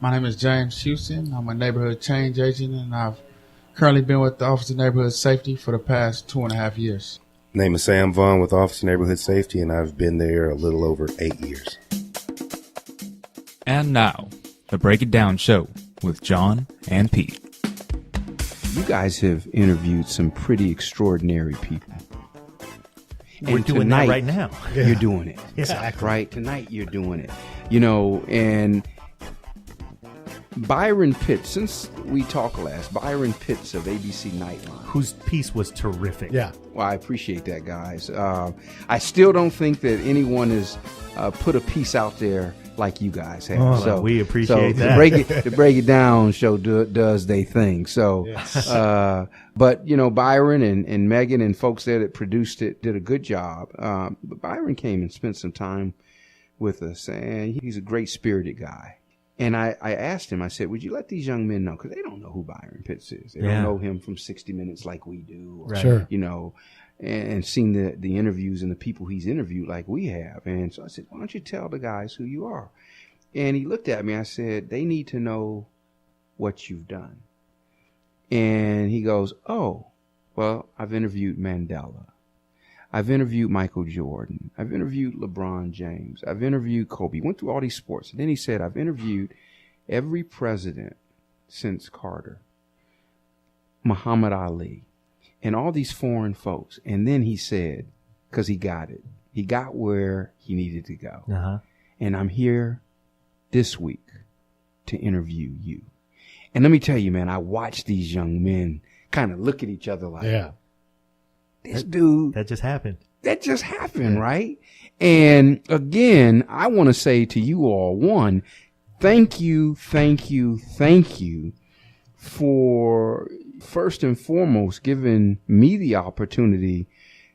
My name is James Houston. I'm a neighborhood change agent, and I've currently been with the Office of Neighborhood Safety for the past 2.5 years. Name is Sam Vaughn with Office of Neighborhood Safety, and I've been there a little over 8 years. And now, the Break It Down Show with John and Pete. You guys have interviewed some pretty extraordinary people. We're doing that right now. You're doing it. Exactly. Right? Tonight you're doing it. And Byron Pitts, since we talked last, Byron Pitts of ABC Nightline. Whose piece was terrific. Yeah. Well, I appreciate that, guys. I still don't think that anyone has put a piece out there like you guys have. Oh, so we appreciate that. The Break It Down show does they thing. So, yes. But Byron and Megan and folks there that produced it did a good job. But Byron came and spent some time with us, and he's a great spirited guy. And I asked him, I said, would you let these young men know? Because they don't know who Byron Pitts is. They don't know him from 60 Minutes like we do. Or, Sure. And seen the interviews and the people he's interviewed like we have. And so I said, why don't you tell the guys who you are? And he looked at me. I said, they need to know what you've done. And he goes, oh, well, I've interviewed Mandela. I've interviewed Michael Jordan. I've interviewed LeBron James. I've interviewed Kobe. Went through all these sports. And then he said, I've interviewed every president since Carter, Muhammad Ali, and all these foreign folks. And then he said, because he got it. He got where he needed to go. Uh-huh. And I'm here this week to interview you. And let me tell you, man, I watched these young men kind of look at each other like, Yeah. This dude. That just happened. That just happened, right? And again, I want to say to you all, one, thank you for first and foremost giving me the opportunity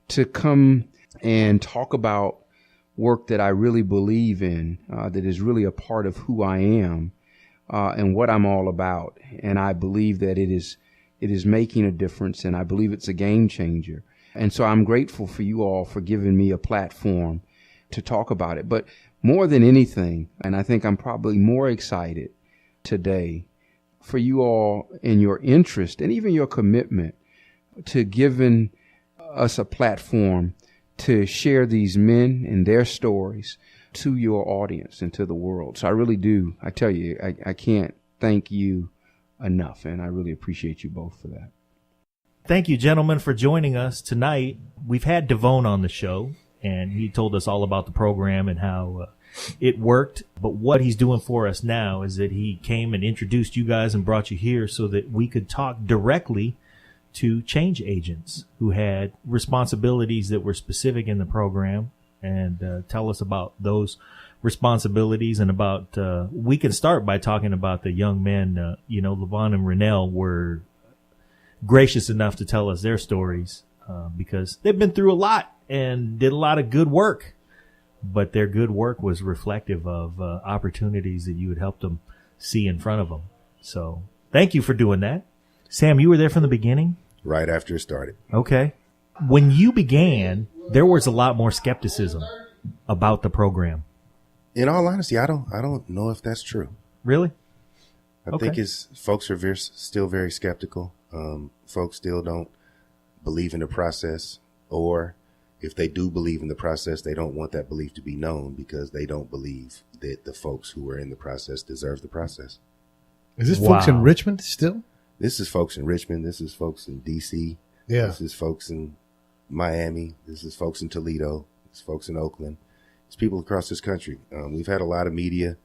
to come and talk about work that I really believe in, that is really a part of who I am, and what I'm all about. And I believe that it is making a difference, and I believe it's a game changer. And so I'm grateful for you all for giving me a platform to talk about it. But more than anything, and I think I'm probably more excited today for you all in your interest and even your commitment to giving us a platform to share these men and their stories to your audience and to the world. So I really do. I tell you, I can't thank you enough, and I really appreciate you both for that. Thank you, gentlemen, for joining us tonight. We've had DeVone on the show, and he told us all about the program and how it worked. But what he's doing for us now is that he came and introduced you guys and brought you here so that we could talk directly to change agents who had responsibilities that were specific in the program, and tell us about those responsibilities and about, we can start by talking about the young men. LeVon and Rennell were gracious enough to tell us their stories, because they've been through a lot and did a lot of good work, but their good work was reflective of opportunities that you had helped them see in front of them. So thank you for doing that. Sam, you were there from the beginning? Right after it started. Okay. When you began, there was a lot more skepticism about the program. In all honesty, I don't know if that's true. Really? I think folks are still very skeptical. Folks still don't believe in the process, or if they do believe in the process, they don't want that belief to be known because they don't believe that the folks who are in the process deserve the process. Is this folks in Richmond still? This is folks in Richmond. This is folks in D.C. Yeah. This is folks in Miami. This is folks in Toledo. It's folks in Oakland. It's people across this country. We've had a lot of media.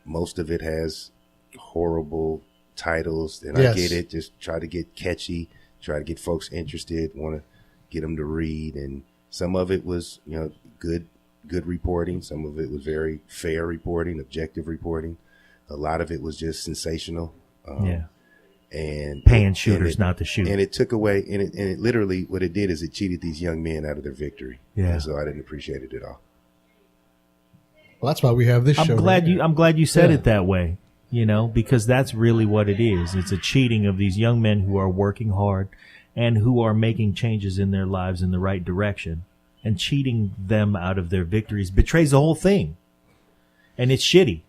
Most of it has horrible titles, and yes. I get it. Just try to get catchy, try to get folks interested, want to get them to read. And some of it was, good reporting. Some of it was very fair reporting, objective reporting. A lot of it was just sensational. And paying shooters not to shoot. And it took away, and it literally, what it did is it cheated these young men out of their victory. Yeah. And so I didn't appreciate it at all. Well, that's why we have this show. I'm glad you said it that way, because that's really what it is. It's a cheating of these young men who are working hard and who are making changes in their lives in the right direction, and cheating them out of their victories betrays the whole thing. And it's shitty.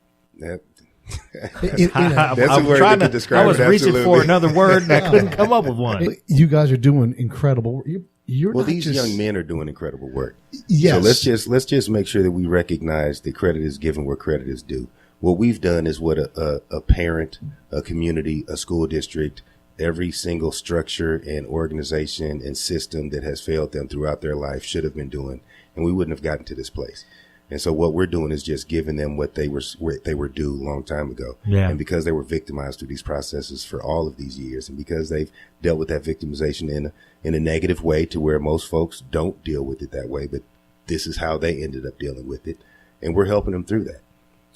That's a word that could describe I was it, reaching absolutely. for another word and I couldn't come up with one. You guys are doing incredible. You're Well, not these just, young men are doing incredible work. Yes. So let's just make sure that we recognize that credit is given where credit is due. What we've done is what a parent, a community, a school district, every single structure and organization and system that has failed them throughout their life should have been doing, and we wouldn't have gotten to this place. And so what we're doing is just giving them what they were due a long time ago. Yeah. And because they were victimized through these processes for all of these years, and because they've dealt with that victimization in a negative way to where most folks don't deal with it that way, but this is how they ended up dealing with it. And we're helping them through that.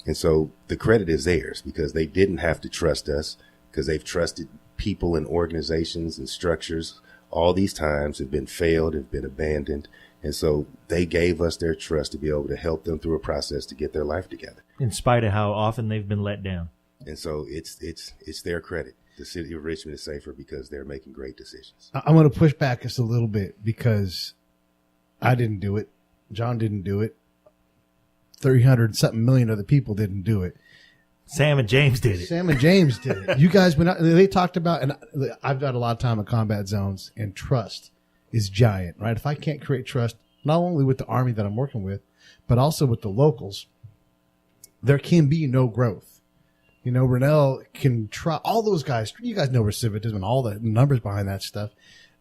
And so the credit is theirs because they didn't have to trust us, because they've trusted people and organizations and structures all these times, have been failed, have been abandoned. And so they gave us their trust to be able to help them through a process to get their life together. In spite of how often they've been let down. And so it's their credit. The city of Richmond is safer because they're making great decisions. I'm going to push back just a little bit because I didn't do it. John didn't do it. 300-something million other people didn't do it. Sam and James did it. Sam and James did it. You guys went out, they talked about, and I've got a lot of time in combat zones, and trust is giant, right? If I can't create trust, not only with the Army that I'm working with, but also with the locals, there can be no growth. You know, Rennell can try, all those guys, you guys know recidivism and all the numbers behind that stuff.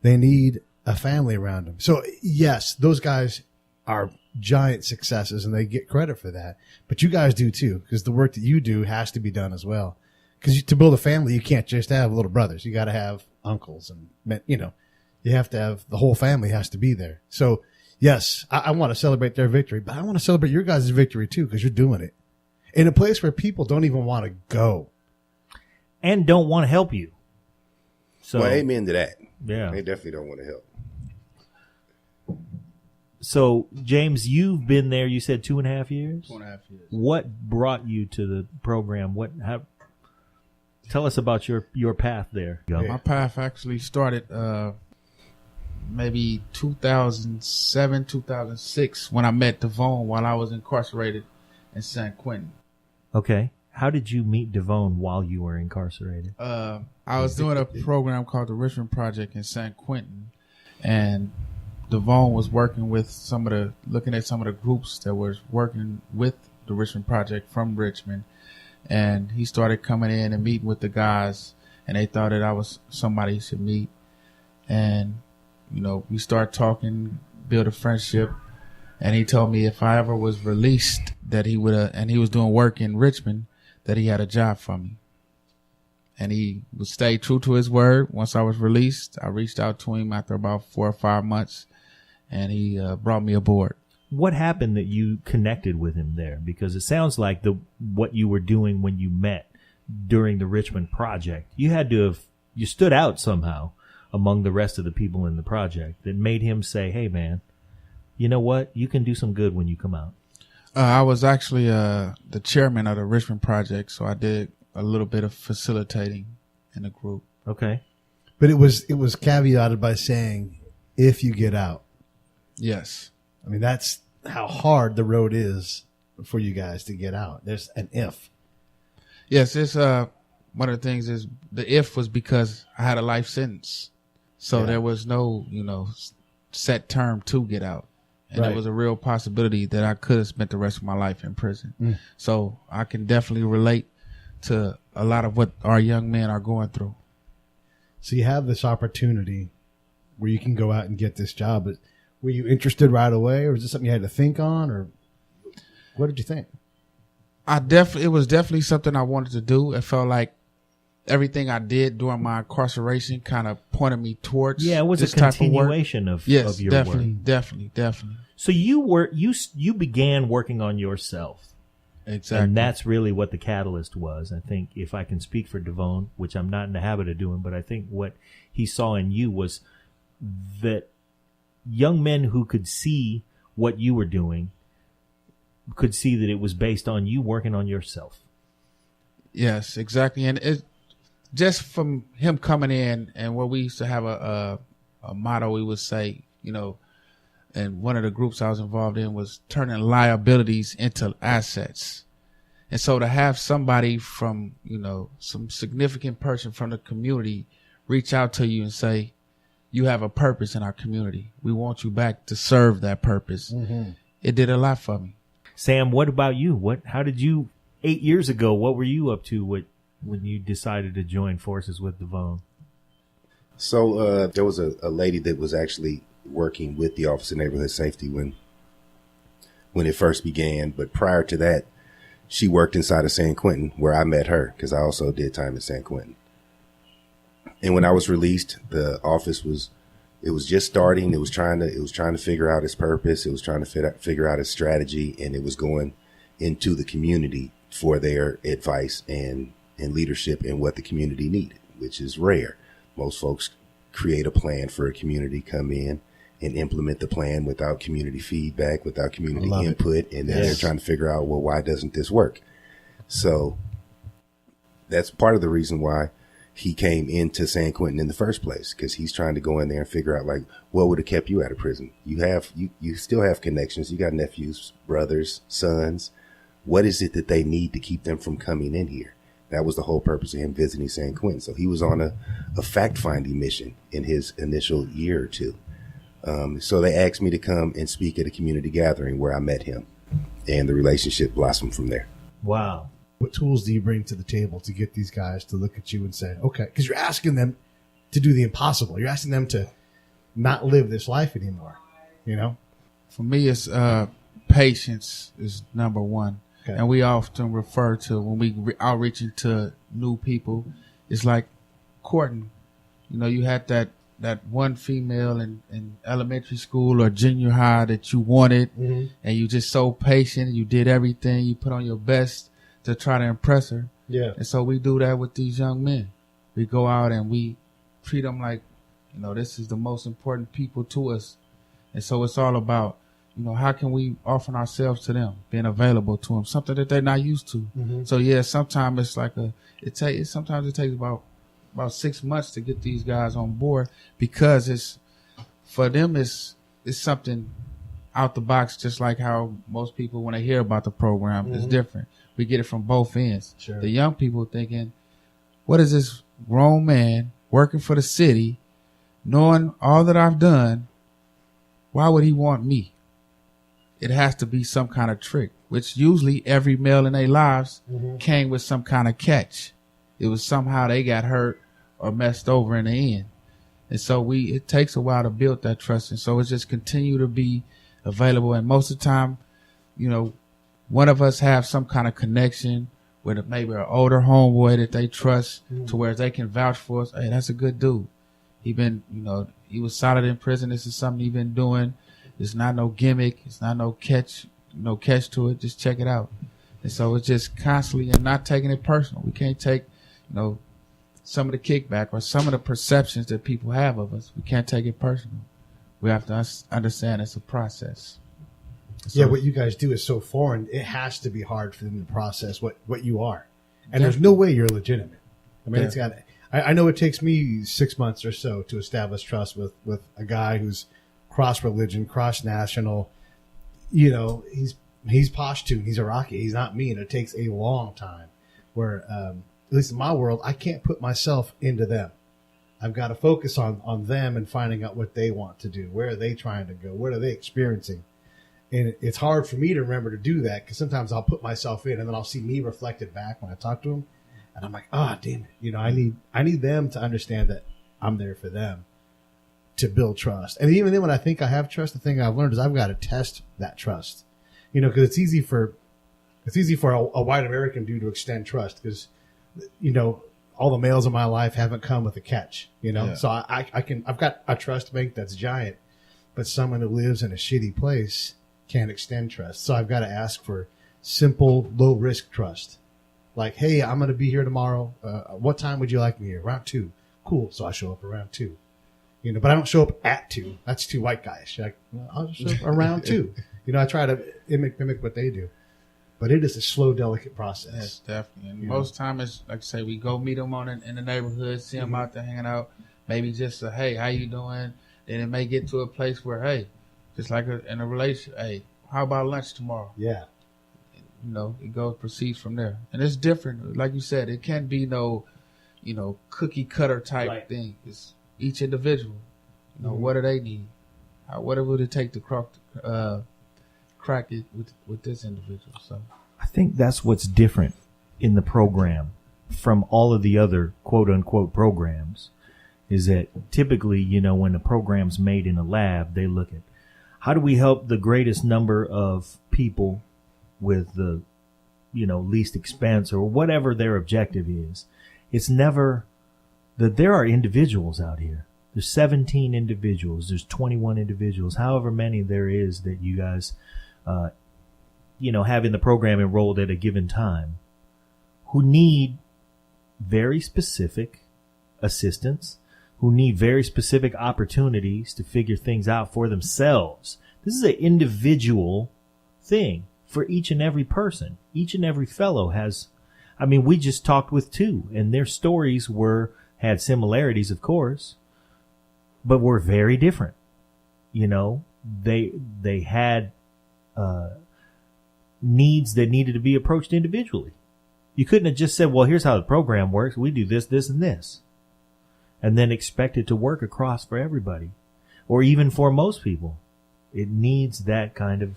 They need a family around them. So yes, those guys are giant successes and they get credit for that. But you guys do too, because the work that you do has to be done as well. Because to build a family, you can't just have little brothers. You got to have uncles and, you know, you have to have, the whole family has to be there. So yes, I want to celebrate their victory, but I want to celebrate your guys' victory too, because you're doing it in a place where people don't even want to go. And don't want to help you. So, Well, amen to that. Yeah. They definitely don't want to help. So, James, you've been there, you said 2.5 years? 2.5 years. What brought you to the program? Tell us about your path there. My path actually started maybe 2007, 2006 when I met DeVone while I was incarcerated in San Quentin. Okay. How did you meet DeVone while you were incarcerated? I was doing a program called the Richmond Project in San Quentin, and DeVone was working with looking at some of the groups that was working with the Richmond Project from Richmond. And he started coming in and meeting with the guys, and they thought that I was somebody he should meet. And, you know, we started talking, build a friendship. And he told me if I ever was released that he would, and he was doing work in Richmond, that he had a job for me. And he would stay true to his word. Once I was released, I reached out to him after about 4 or 5 months, and he brought me aboard. What happened that you connected with him there? Because it sounds like what you were doing when you met during the Richmond Project, you stood out somehow among the rest of the people in the project that made him say, hey, man, you know what? You can do some good when you come out. I was actually the chairman of the Richmond Project, so I did a little bit of facilitating in the group. Okay. But it was caveated by saying, if you get out. Yes. I mean, that's how hard the road is for you guys to get out. There's an if. Yes, it's one of the things is the if was because I had a life sentence. So there was no, set term to get out. And Right. it was a real possibility that I could have spent the rest of my life in prison. So I can definitely relate to a lot of what our young men are going through. So you have this opportunity where you can go out and get this job. But were you interested right away, or was this something you had to think on, or what did you think? It was definitely something I wanted to do. It felt like everything I did during my incarceration kind of pointed me towards Yeah, it was this a type of work. continuation of Yes, your definitely, work. definitely. So you began working on yourself. Exactly. And that's really what the catalyst was. I think if I can speak for DeVone, which I'm not in the habit of doing, but I think what he saw in you was that young men who could see what you were doing could see that it was based on you working on yourself. Yes, exactly. And it just from him coming in, and where we used to have a motto, we would say, and one of the groups I was involved in was turning liabilities into assets. And so to have somebody from, some significant person from the community reach out to you and say, you have a purpose in our community. We want you back to serve that purpose. Mm-hmm. It did a lot for me. Sam, what about you? How did you, 8 years ago, what were you up to when you decided to join forces with DeVone? So there was a lady that was actually working with the Office of Neighborhood Safety when it first began. But prior to that, she worked inside of San Quentin, where I met her, because I also did time in San Quentin. And when I was released, the office was just starting. It was trying to figure out its purpose. It was trying to figure out its strategy, and it was going into the community for their advice and leadership and what the community needed, which is rare. Most folks create a plan for a community, come in and implement the plan without community feedback, without community input, and then they're trying to figure out, well, why doesn't this work? So that's part of the reason why he came into San Quentin in the first place, because he's trying to go in there and figure out, like, what would have kept you out of prison? You still have connections. You got nephews, brothers, sons. What is it that they need to keep them from coming in here? That was the whole purpose of him visiting San Quentin. So he was on a fact-finding mission in his initial year or two. So they asked me to come and speak at a community gathering where I met him, and the relationship blossomed from there. Wow. What tools do you bring to the table to get these guys to look at you and say, okay, because you're asking them to do the impossible. You're asking them to not live this life anymore, For me, it's patience is number one. Okay. And we often refer to, when we outreaching to new people, it's like courting. You had that one female in elementary school or junior high that you wanted, mm-hmm. and you just so patient. You did everything. You put on your best to try to impress her. Yeah. And so we do that with these young men. We go out and we treat them like, this is the most important people to us. And so it's all about, how can we offer ourselves to them, being available to them, something that they're not used to. Mm-hmm. So yeah, sometimes it's like sometimes it takes about 6 months to get these guys on board, because it's something out the box, just like how most people, when they hear about the program, mm-hmm. it's different. We get it from both ends. Sure. The young people thinking, what is this grown man working for the city, knowing all that I've done? Why would he want me? It has to be some kind of trick, which usually every male in their lives mm-hmm. came with some kind of catch. It was somehow they got hurt or messed over in the end. And so it takes a while to build that trust. And so it's just continue to be available. And most of the time, one of us have some kind of connection with maybe an older homeboy that they trust, mm-hmm. to where they can vouch for us. Hey, that's a good dude. He was solid in prison. This is something he been doing. It's not no gimmick. It's not no catch to it. Just check it out. And so it's just constantly and not taking it personal. We can't take, some of the kickback or some of the perceptions that people have of us. We can't take it personal. We have to understand it's a process. So, what you guys do is so foreign. It has to be hard for them to process what you are. And there's no way you're legitimate. I mean, it's got. I know it takes me 6 months or so to establish trust with a guy who's cross-religion, cross-national. He's Pashtun, he's Iraqi, he's not me, and it takes a long time. Where, at least in my world, I can't put myself into them. I've got to focus on them and finding out what they want to do. Where are they trying to go? What are they experiencing? And it's hard for me to remember to do that, because sometimes I'll put myself in and then I'll see me reflected back when I talk to them. And I'm like, damn it. I need them to understand that I'm there for them to build trust. And even then when I think I have trust, the thing I've learned is I've got to test that trust, because it's easy for a white American dude to extend trust, because, all the males in my life haven't come with a catch, so I've got a trust bank that's giant, but someone who lives in a shitty place can't extend trust. So I've got to ask for simple, low risk trust. Like, hey, I'm going to be here tomorrow. What time would you like me here? Around 2. Cool. So I show up around 2, but I don't show up at 2. That's 2 white guys. Like, I'll just show up around 2. I try to mimic what they do, but it is a slow, delicate process. Yes, definitely. And most time it's like I say, we go meet them in the neighborhood, see them mm-hmm. out there hanging out, maybe just a, hey, how you doing? Then it may get to a place where, hey, just like in a relationship, hey, how about lunch tomorrow? Yeah. proceeds from there. And it's different. Like you said, it can't be no, cookie cutter type thing. It's each individual. What do they need? What would it take to crack it with this individual? So I think that's what's different in the program from all of the other quote unquote programs is that typically, when a program's made in a lab, they look at how do we help the greatest number of people with the, least expense or whatever their objective is. It's never that there are individuals out here. There's 17 individuals. There's 21 individuals, however many there is that you guys, have in the program enrolled at a given time who need very specific assistance, who need very specific opportunities to figure things out for themselves. This is an individual thing for each and every person. Each and every fellow has, we just talked with two, and their stories had similarities, of course, but were very different. They had needs that needed to be approached individually. You couldn't have just said, well, here's how the program works. We do this, this, and this. And then expect it to work across for everybody. Or even for most people. It needs that kind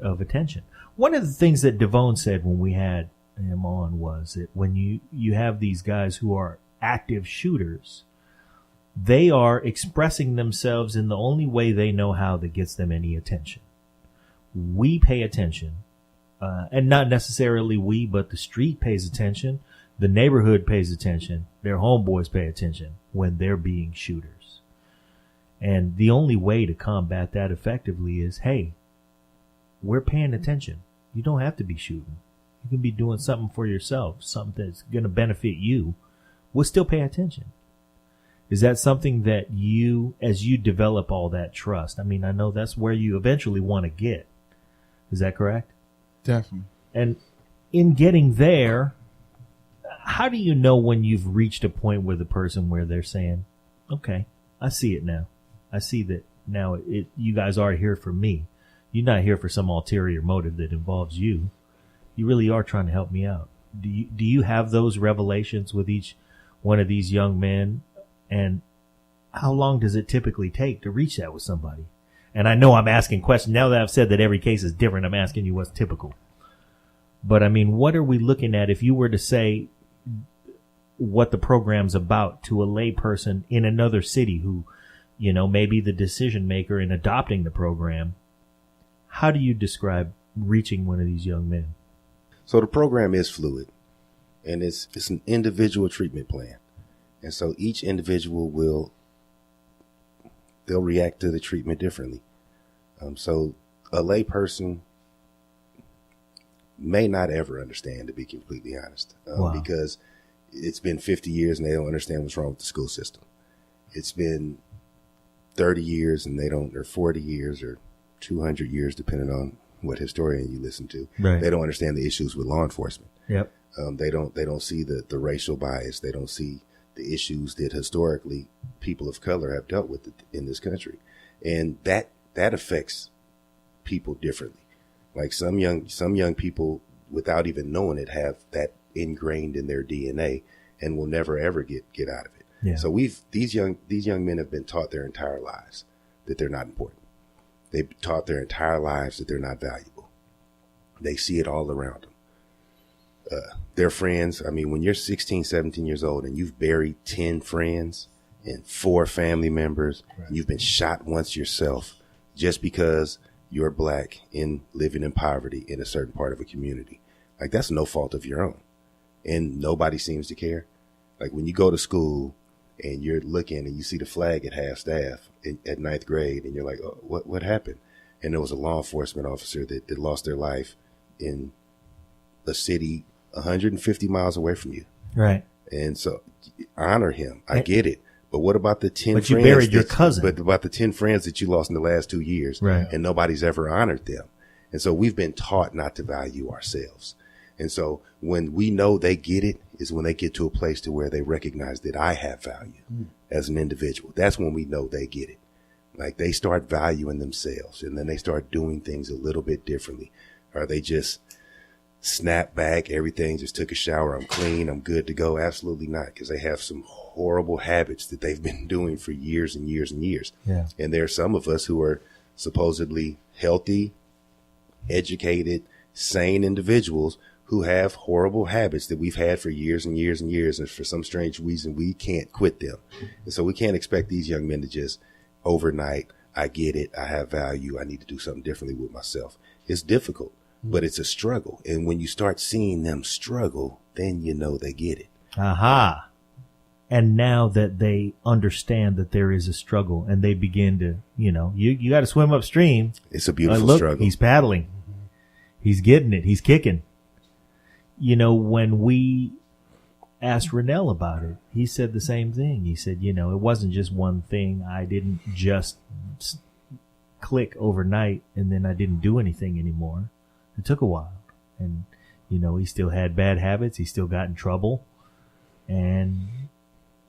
of attention. One of the things that DeVone said when we had him on was that when you have these guys who are active shooters, they are expressing themselves in the only way they know how that gets them any attention. We pay attention. And not necessarily we, but the street pays attention. The neighborhood pays attention. Their homeboys pay attention when they're being shooters. And the only way to combat that effectively is, hey, we're paying attention. You don't have to be shooting. You can be doing something for yourself, something that's going to benefit you. We'll still pay attention. Is that something that as you develop all that trust, I know that's where you eventually want to get. Is that correct? Definitely. And in getting there, how do you know when you've reached a point with a person where they're saying, okay, I see it now. I see that now you guys are here for me. You're not here for some ulterior motive that involves you. You really are trying to help me out. Do you have those revelations with each one of these young men? And how long does it typically take to reach that with somebody? And I know I'm asking questions. Now that I've said that every case is different, I'm asking you what's typical. But what are we looking at if you were to say what the program's about to a lay person in another city who, may be the decision maker in adopting the program? How do you describe reaching one of these young men? So the program is fluid, and it's an individual treatment plan. And so each individual they'll react to the treatment differently. So a lay person may not ever understand, to be completely honest, because it's been 50 years and they don't understand what's wrong with the school system. It's been 30 years and or 40 years or 200 years, depending on what historian you listen to. Right. They don't understand the issues with law enforcement. Yep. They don't see the racial bias. They don't see the issues that historically people of color have dealt with in this country. And that affects people differently. Like some young people, without even knowing it, have that ingrained in their DNA and will never ever get out of it. Yeah. So these young men have been taught their entire lives that they're not important. They've taught their entire lives that they're not valuable. They see it all around them. Their friends, when you're 16, 17 years old and you've buried 10 friends and 4 family members, right, and you've been shot once yourself just because you're black and living in poverty in a certain part of a community. Like, that's no fault of your own. And nobody seems to care. Like, when you go to school and you're looking and you see the flag at half staff at 9th grade and you're like, oh, what happened? And there was a law enforcement officer that lost their life in a city 150 miles away from you. Right. And so honor him. I get it. But what about the 10 but friends? You buried your cousin. But about the 10 friends that you lost in the last 2 years, right, and nobody's ever honored them. And so we've been taught not to value ourselves. And so when we know they get it is when they get to a place to where they recognize that I have value as an individual. That's when we know they get it. Like, they start valuing themselves, and then they start doing things a little bit differently. Or they just snap back, everything, just took a shower, I'm clean, I'm good to go. Absolutely not, because they have some horrible habits that they've been doing for years and years and years. Yeah. And there are some of us who are supposedly healthy, educated, sane individuals who have horrible habits that we've had for years and years and years. And for some strange reason, we can't quit them. And so we can't expect these young men to just overnight, I get it, I have value, I need to do something differently with myself. It's difficult, but it's a struggle. And when you start seeing them struggle, then you know they get it. Aha. And now that they understand that there is a struggle and they begin to, you got to swim upstream. It's a beautiful Look, struggle. He's paddling. He's getting it. He's kicking. When we asked Rennell about it, he said the same thing. He said, it wasn't just one thing. I didn't just click overnight and then I didn't do anything anymore. It took a while. And, he still had bad habits. He still got in trouble. And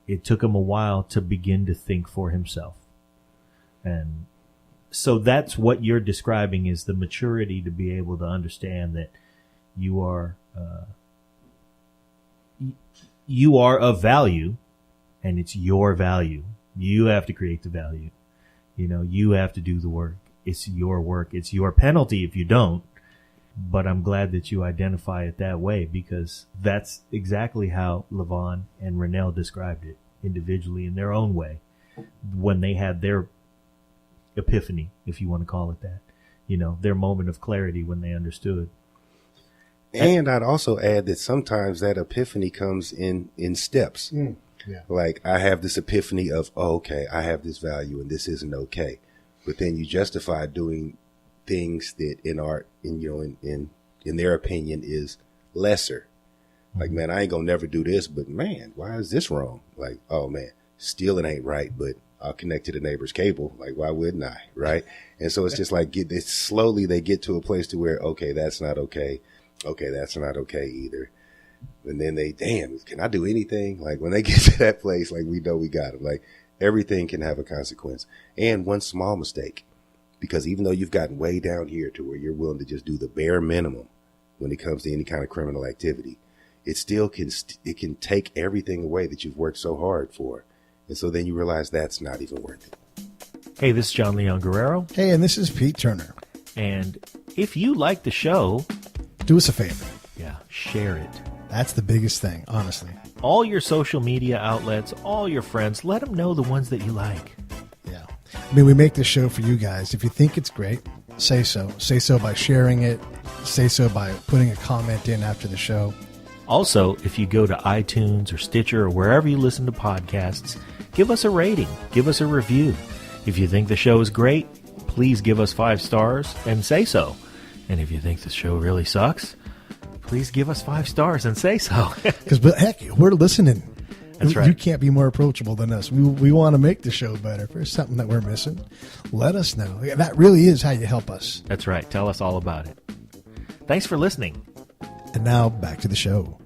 it took him a while to begin to think for himself. And so that's what you're describing, is the maturity to be able to understand that you are of value, and it's your value. You have to create the value. You have to do the work. It's your work. It's your penalty if you don't. But I'm glad that you identify it that way, because that's exactly how Levon and Rennell described it individually in their own way when they had their epiphany, if you want to call it that, their moment of clarity when they understood. And I'd also add that sometimes that epiphany comes in steps. Yeah. Like I have this epiphany of, okay, I have this value and this isn't okay. But then you justify doing things that in their opinion is lesser. Like, man, I ain't gonna never do this, but man, why is this wrong? Like, oh man, stealing ain't right, but I'll connect to the neighbor's cable. Like, why wouldn't I? Right. And so it's just like slowly they get to a place to where, okay, that's not okay. Okay, that's not okay either. And then can I do anything? Like when they get to that place, like we know we got it. Like everything can have a consequence. And one small mistake, because even though you've gotten way down here to where you're willing to just do the bare minimum when it comes to any kind of criminal activity, it still can take everything away that you've worked so hard for. And so then you realize that's not even worth it. Hey, this is John Leon Guerrero. Hey, and this is Pete Turner. And if you like the show, do us a favor. Yeah, share it. That's the biggest thing, honestly. All your social media outlets, all your friends, let them know the ones that you like. Yeah. I mean, we make this show for you guys. If you think it's great, say so. Say so by sharing it. Say so by putting a comment in after the show. Also, if you go to iTunes or Stitcher or wherever you listen to podcasts, give us a rating. Give us a review. If you think the show is great, please give us 5 stars and say so. And if you think the show really sucks, please give us 5 stars and say so. Because, heck, we're listening. That's right. You can't be more approachable than us. We want to make the show better. If there's something that we're missing, let us know. That really is how you help us. That's right. Tell us all about it. Thanks for listening. And now back to the show.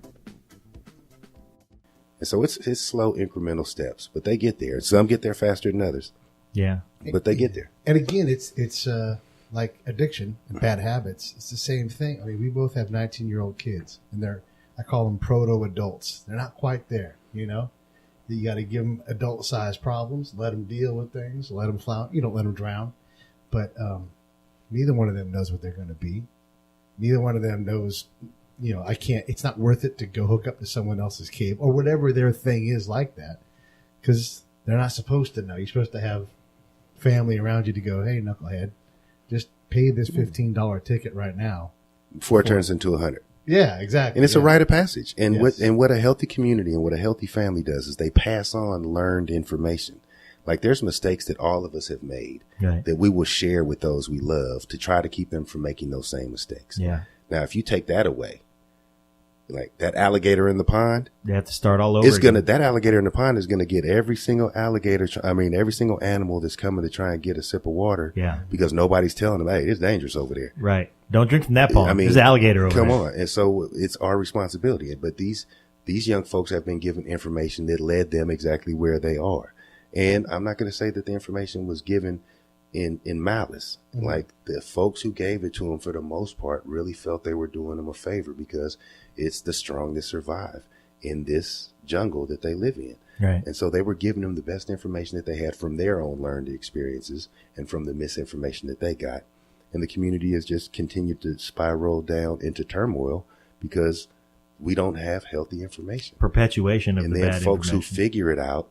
And so it's slow incremental steps, but they get there. Some get there faster than others. Yeah. But they get there. And again, it's like addiction and bad habits. It's the same thing. I mean, we both have 19-year-old kids, and I call them proto-adults. They're not quite there, You got to give them adult-sized problems, let them deal with things, let them flout. You don't let them drown. But neither one of them knows what they're going to be. Neither one of them knows, it's not worth it to go hook up to someone else's cable or whatever their thing is like that, because they're not supposed to know. You're supposed to have family around you to go, hey, knucklehead, just pay this $15 ticket right now. Before it turns into $100. Yeah, exactly. And it's a rite of passage. And Yes. what a healthy community and what a healthy family does is they pass on learned information. Like there's mistakes that all of us have made Right. that we will share with those we love to try to keep them from making those same mistakes. Yeah. Now, if you take that away, like that alligator in the pond, They have to start all over again. that alligator in the pond is going to get every single every single animal that's coming to try and get a sip of water. Yeah. Because nobody's telling them, hey, it's dangerous over there. Right. Don't drink from that pond. I mean, There's an alligator over come there. on. And so it's our responsibility. But these young folks have been given information that led them exactly where they are. And I'm not going to say that the information was given in malice. Like the folks who gave it to them, for the most part, really felt they were doing them a favor because it's the strong that survive in this jungle that they live in. Right. And so they were giving them the best information that they had from their own learned experiences and from the misinformation that they got. And the community has just continued to spiral down into turmoil because we don't have healthy information. Perpetuation of and the then bad folks who information. figure it out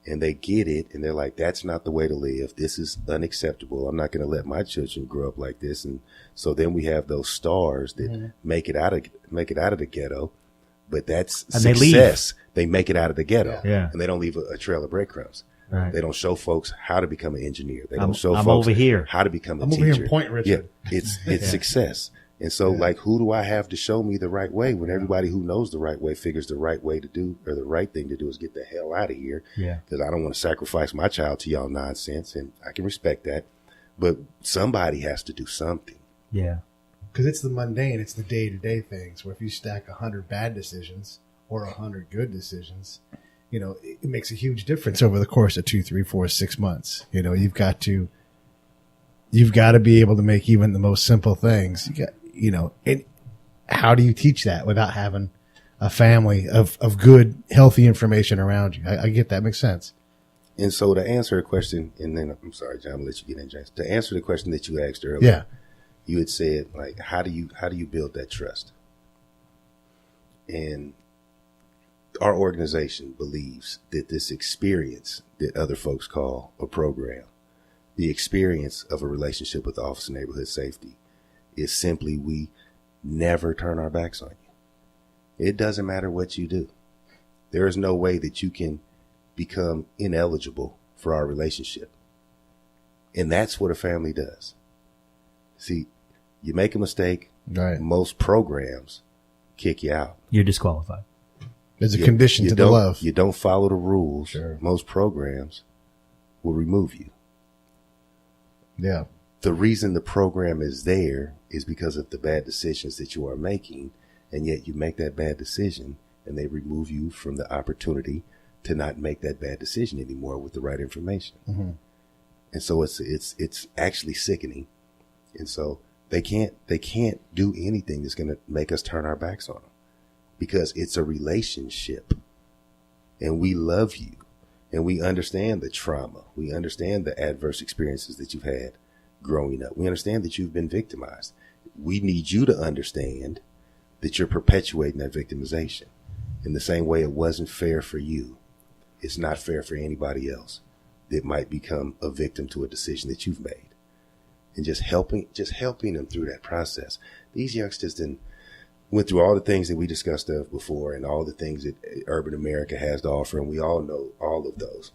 and they get it and they're like, that's not the way to live. This is unacceptable. I'm not going to let my children grow up like this. And so then we have those stars that make it out of the ghetto, but that's And success. They make it out of the ghetto, Yeah. and they don't leave a trail of breadcrumbs. Right. They don't show folks how to become an engineer. They I'm- don't show I'm folks over here. how to become a I'm teacher. over here in Point Richard. Yeah, it's success. And so, like, who do I have to show me the right way when everybody who knows the right way figures the right way to do, or the right thing to do is get the hell out of here? Yeah. Because I don't want to sacrifice my child to y'all nonsense, and I can respect that. But somebody has to do something. Yeah. Because it's the mundane, it's the day-to-day things, where if you stack 100 bad decisions or 100 good decisions, you know, it makes a huge difference over the course of 2, 3, 4, 6 months. You know, you've got to be able to make even the most simple things. And how do you teach that without having a family of good, healthy information around you? I get that. Makes sense. And so to answer a question, and then I'm sorry, John, I'll let you get in, James. To answer the question that you asked earlier, you had said, like, how do you build that trust? And our organization believes that this experience that other folks call a program, the experience of a relationship with the Office of Neighborhood Safety, is simply we never turn our backs on you. It doesn't matter what you do. There is no way that you can become ineligible for our relationship. And that's what a family does. See, you make a mistake, Right. most programs kick you out. You're disqualified. There's a condition to the don't- love. You don't follow the rules. Sure. Most programs will remove you. Yeah. The reason the program is there is because of the bad decisions that you are making, and yet you make that bad decision and they remove you from the opportunity to not make that bad decision anymore with the right information. Mm-hmm. And so it's actually sickening. And so they can't do anything that's going to make us turn our backs on them, because it's a relationship and we love you and we understand the trauma. We understand the adverse experiences that you've had growing up. We understand that you've been victimized. We need you to understand that you're perpetuating that victimization. In the same way it wasn't fair for you, it's not fair for anybody else that might become a victim to a decision that you've made. And just helping them through that process. These youngsters went through all the things that we discussed of before and all the things that urban America has to offer, and we all know all of those.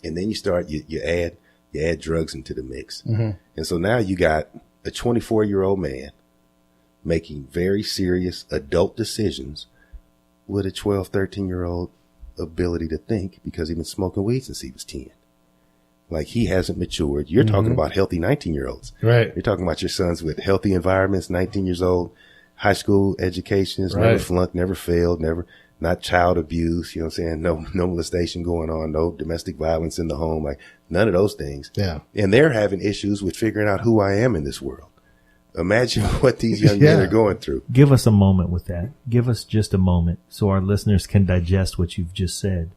And then you add drugs into the mix. Mm-hmm. And so now you got a 24-year-old man making very serious adult decisions with a 12, 13-year-old ability to think, because he's been smoking weed since he was 10. Like, he hasn't matured. You're talking about healthy 19-year-olds. Right. You're talking about your sons with healthy environments, 19 years old, high school educations, never Right. flunked, never failed, not child abuse, you know what I'm saying? No molestation going on, no domestic violence in the home, like none of those things. Yeah. And they're having issues with figuring out who I am in this world. Imagine what these young men Yeah. are going through. Give us a moment with that. Give us just a moment so our listeners can digest what you've just said.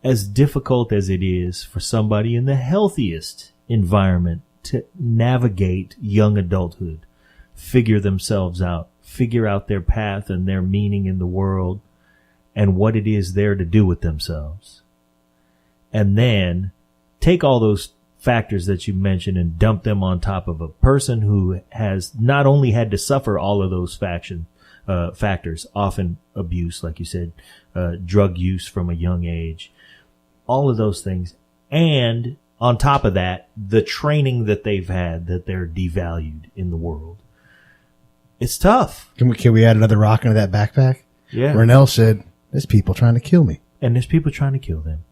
As difficult as it is for somebody in the healthiest environment to navigate young adulthood, figure themselves out, figure out their path and their meaning in the world and what it is they're to do with themselves. And then take all those factors that you mentioned and dump them on top of a person who has not only had to suffer all of those factors, often abuse, like you said, drug use from a young age, all of those things. And on top of that, the training that they've had, that they're devalued in the world. It's tough. Can we add another rock into that backpack? Yeah. Rennell said, "There's people trying to kill me." And there's people trying to kill them.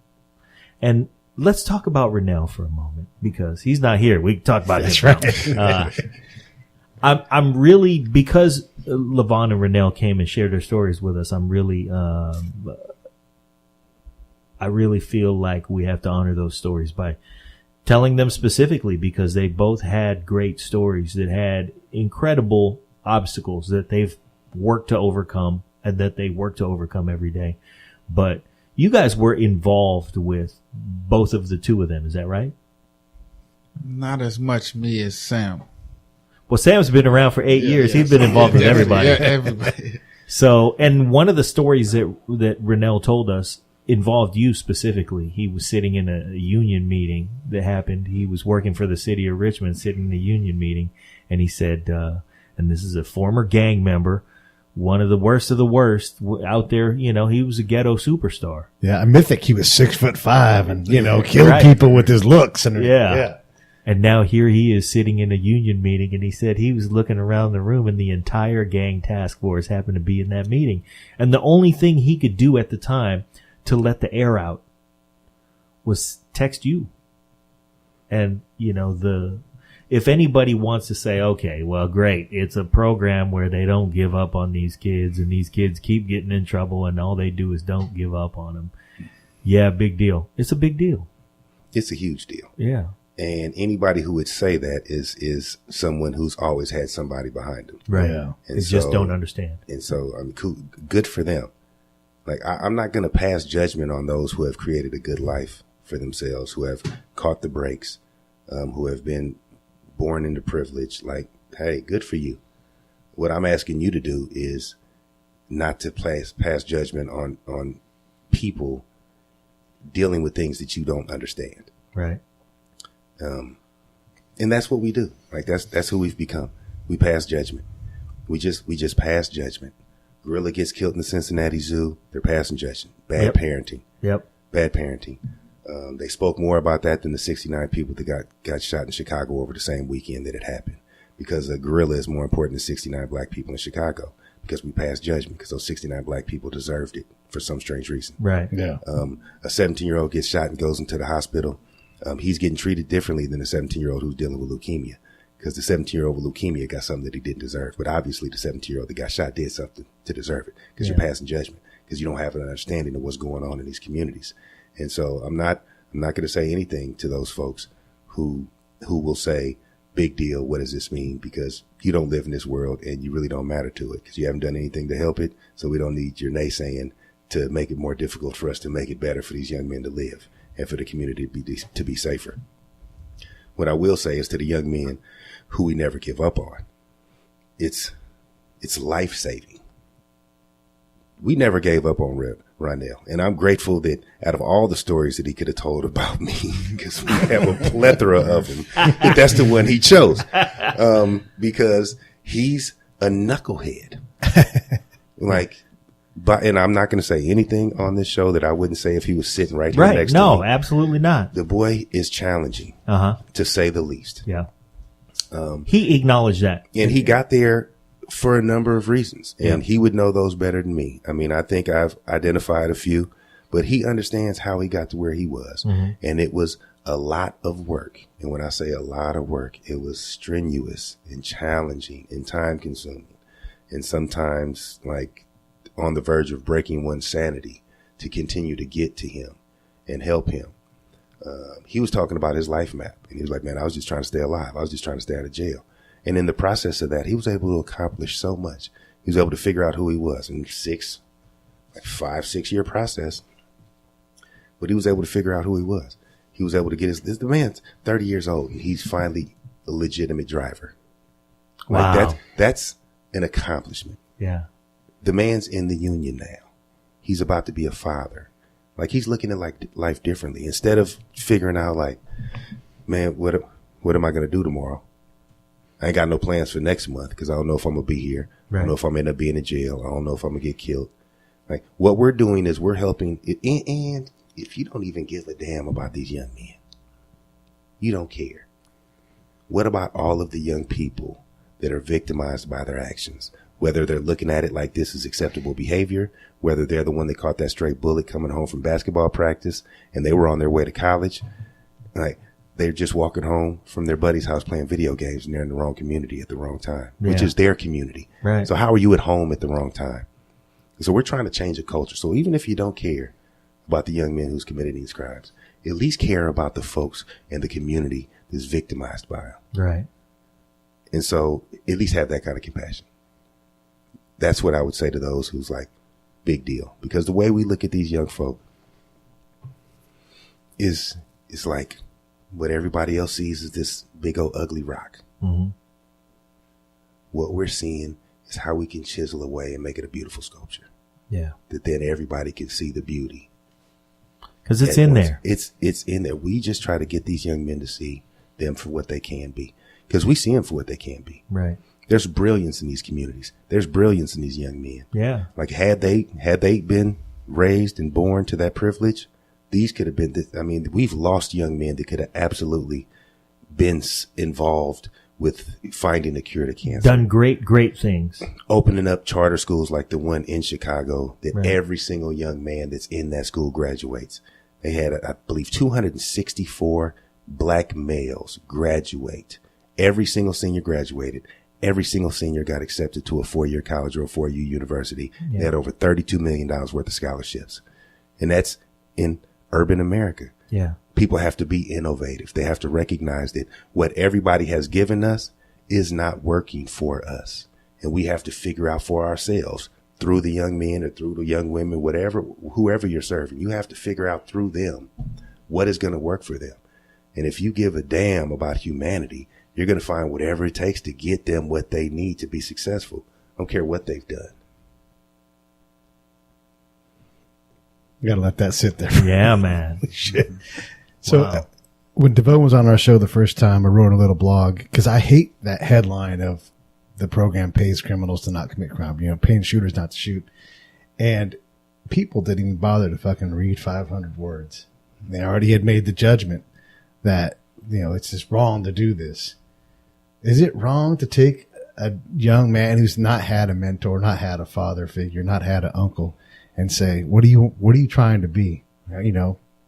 And let's talk about Rennell for a moment, because he's not here. We can talk about That's him. right. I'm really, because Levon and Rennell came and shared their stories with us, I really feel like we have to honor those stories by telling them specifically because they both had great stories that had incredible obstacles that they've worked to overcome and that they work to overcome every day. But you guys were involved with both of the two of them. Is that right? Not as much me as Sam. Well, Sam's been around for 8 years. He's been involved with everybody. Yeah, everybody. So, and one of the stories that Rennell told us involved you specifically. He was sitting in a union meeting that happened. He was working for the city of Richmond, sitting in a union meeting, and he said, and this is a former gang member, one of the worst out there. You know, he was a ghetto superstar. Yeah, a mythic. He was 6'5" and, you know, killed people with his looks. And yeah. And now here he is sitting in a union meeting, and he said he was looking around the room and the entire gang task force happened to be in that meeting. And the only thing he could do at the time to let the air out was text you. And, you know, if anybody wants to say, okay, well, great, it's a program where they don't give up on these kids and these kids keep getting in trouble and all they do is don't give up on them. Yeah, big deal. It's a big deal. It's a huge deal. Yeah. And anybody who would say that is someone who's always had somebody behind them. Right. Yeah. And They just don't understand. And so, I mean, cool, good for them. Like, I'm not going to pass judgment on those who have created a good life for themselves, who have caught the breaks, who have been born into privilege. Like, hey, good for you. What I'm asking you to do is not to pass judgment on people dealing with things that you don't understand. Right. And that's what we do. Like, that's who we've become. We pass judgment. We just pass judgment. Gorilla gets killed in the Cincinnati Zoo. They're passing judgment. Bad parenting. Yep. Bad parenting. They spoke more about that than the 69 people that got shot in Chicago over the same weekend that it happened, because a gorilla is more important than 69 black people in Chicago, because we passed judgment because those 69 black people deserved it for some strange reason. Right. Yeah. A 17-year-old gets shot and goes into the hospital. He's getting treated differently than a 17-year-old who's dealing with leukemia, because the 17-year-old with leukemia got something that he didn't deserve. But obviously the 17-year-old that got shot did something to deserve it, because you're passing judgment, because you don't have an understanding of what's going on in these communities. And so I'm not going to say anything to those folks who will say, big deal, what does this mean? Because you don't live in this world and you really don't matter to it, because you haven't done anything to help it. So we don't need your naysaying to make it more difficult for us to make it better for these young men to live and for the community to be safer. What I will say is to the young men who we never give up on, it's life-saving. We never gave up on Ronnell. And I'm grateful that out of all the stories that he could have told about me, because we have a plethora of them, that's the one he chose. Because he's a knucklehead. And I'm not going to say anything on this show that I wouldn't say if he was sitting right here next to me. No, absolutely not. The boy is challenging, to say the least. Yeah. He acknowledged that. And he got there for a number of reasons, and he would know those better than me. I mean, I think I've identified a few, but he understands how he got to where he was. And it was a lot of work. And when I say a lot of work, it was strenuous and challenging and time consuming, and sometimes like on the verge of breaking one's sanity to continue to get to him and help him. He was talking about his life map, and he was like, man, I was just trying to stay alive. I was just trying to stay out of jail. And in the process of that, he was able to accomplish so much. He was able to figure out who he was in 5-6 year process. But he was able to figure out who he was. He was able to get the man's 30 years old, and he's finally a legitimate driver. Wow. Like that's an accomplishment. Yeah. The man's in the union now. He's about to be a father. Like, he's looking at life differently. Instead of figuring out like, man, what am I going to do tomorrow? I ain't got no plans for next month because I don't know if I'm going to be here. Right. I don't know if I'm going to end up being in jail. I don't know if I'm going to get killed. Like, what we're doing is we're helping. And if you don't even give a damn about these young men, you don't care. What about all of the young people that are victimized by their actions? Whether they're looking at it like this is acceptable behavior, whether they're the one that caught that stray bullet coming home from basketball practice and they were on their way to college, like, they're just walking home from their buddy's house playing video games and they're in the wrong community at the wrong time, which is their community. Right. So how are you at home at the wrong time? So we're trying to change a culture. So even if you don't care about the young men who's committing these crimes. At least care about the folks in the community that's victimized by them. Right. And so at least have that kind of compassion. That's what I would say to those who's like, big deal. Because the way we look at these young folk is like what everybody else sees is this big old ugly rock. Mm-hmm. What we're seeing is how we can chisel away and make it a beautiful sculpture. Yeah. That then everybody can see the beauty. Because it's in there. It's in there. We just try to get these young men to see them for what they can be. Because we see them for what they can be. Right. There's brilliance in these communities. There's brilliance in these young men. Yeah. Like had they been raised and born to that privilege, these could have been, we've lost young men that could have absolutely been involved with finding a cure to cancer. Done great things. Opening up charter schools like the one in Chicago that Right. every single young man that's in that school graduates. They had, I believe, 264 black males graduate. Every single senior graduated. Every single senior got accepted to a 4-year college or a 4-year university. Yeah. They had over $32 million worth of scholarships. And that's in urban America. Yeah. People have to be innovative. They have to recognize that what everybody has given us is not working for us. And we have to figure out for ourselves through the young men or through the young women, whoever you're serving, you have to figure out through them what is going to work for them. And if you give a damn about humanity, you're going to find whatever it takes to get them what they need to be successful. I don't care what they've done. You got to let that sit there. Yeah, man. Shit. So Wow. when DeVone was on our show the first time, I wrote a little blog because I hate that headline of the program pays criminals to not commit crime, paying shooters not to shoot. And people didn't even bother to fucking read 500 words. They already had made the judgment that, it's just wrong to do this. Is it wrong to take a young man who's not had a mentor, not had a father figure, not had an uncle, and say, what are you trying to be?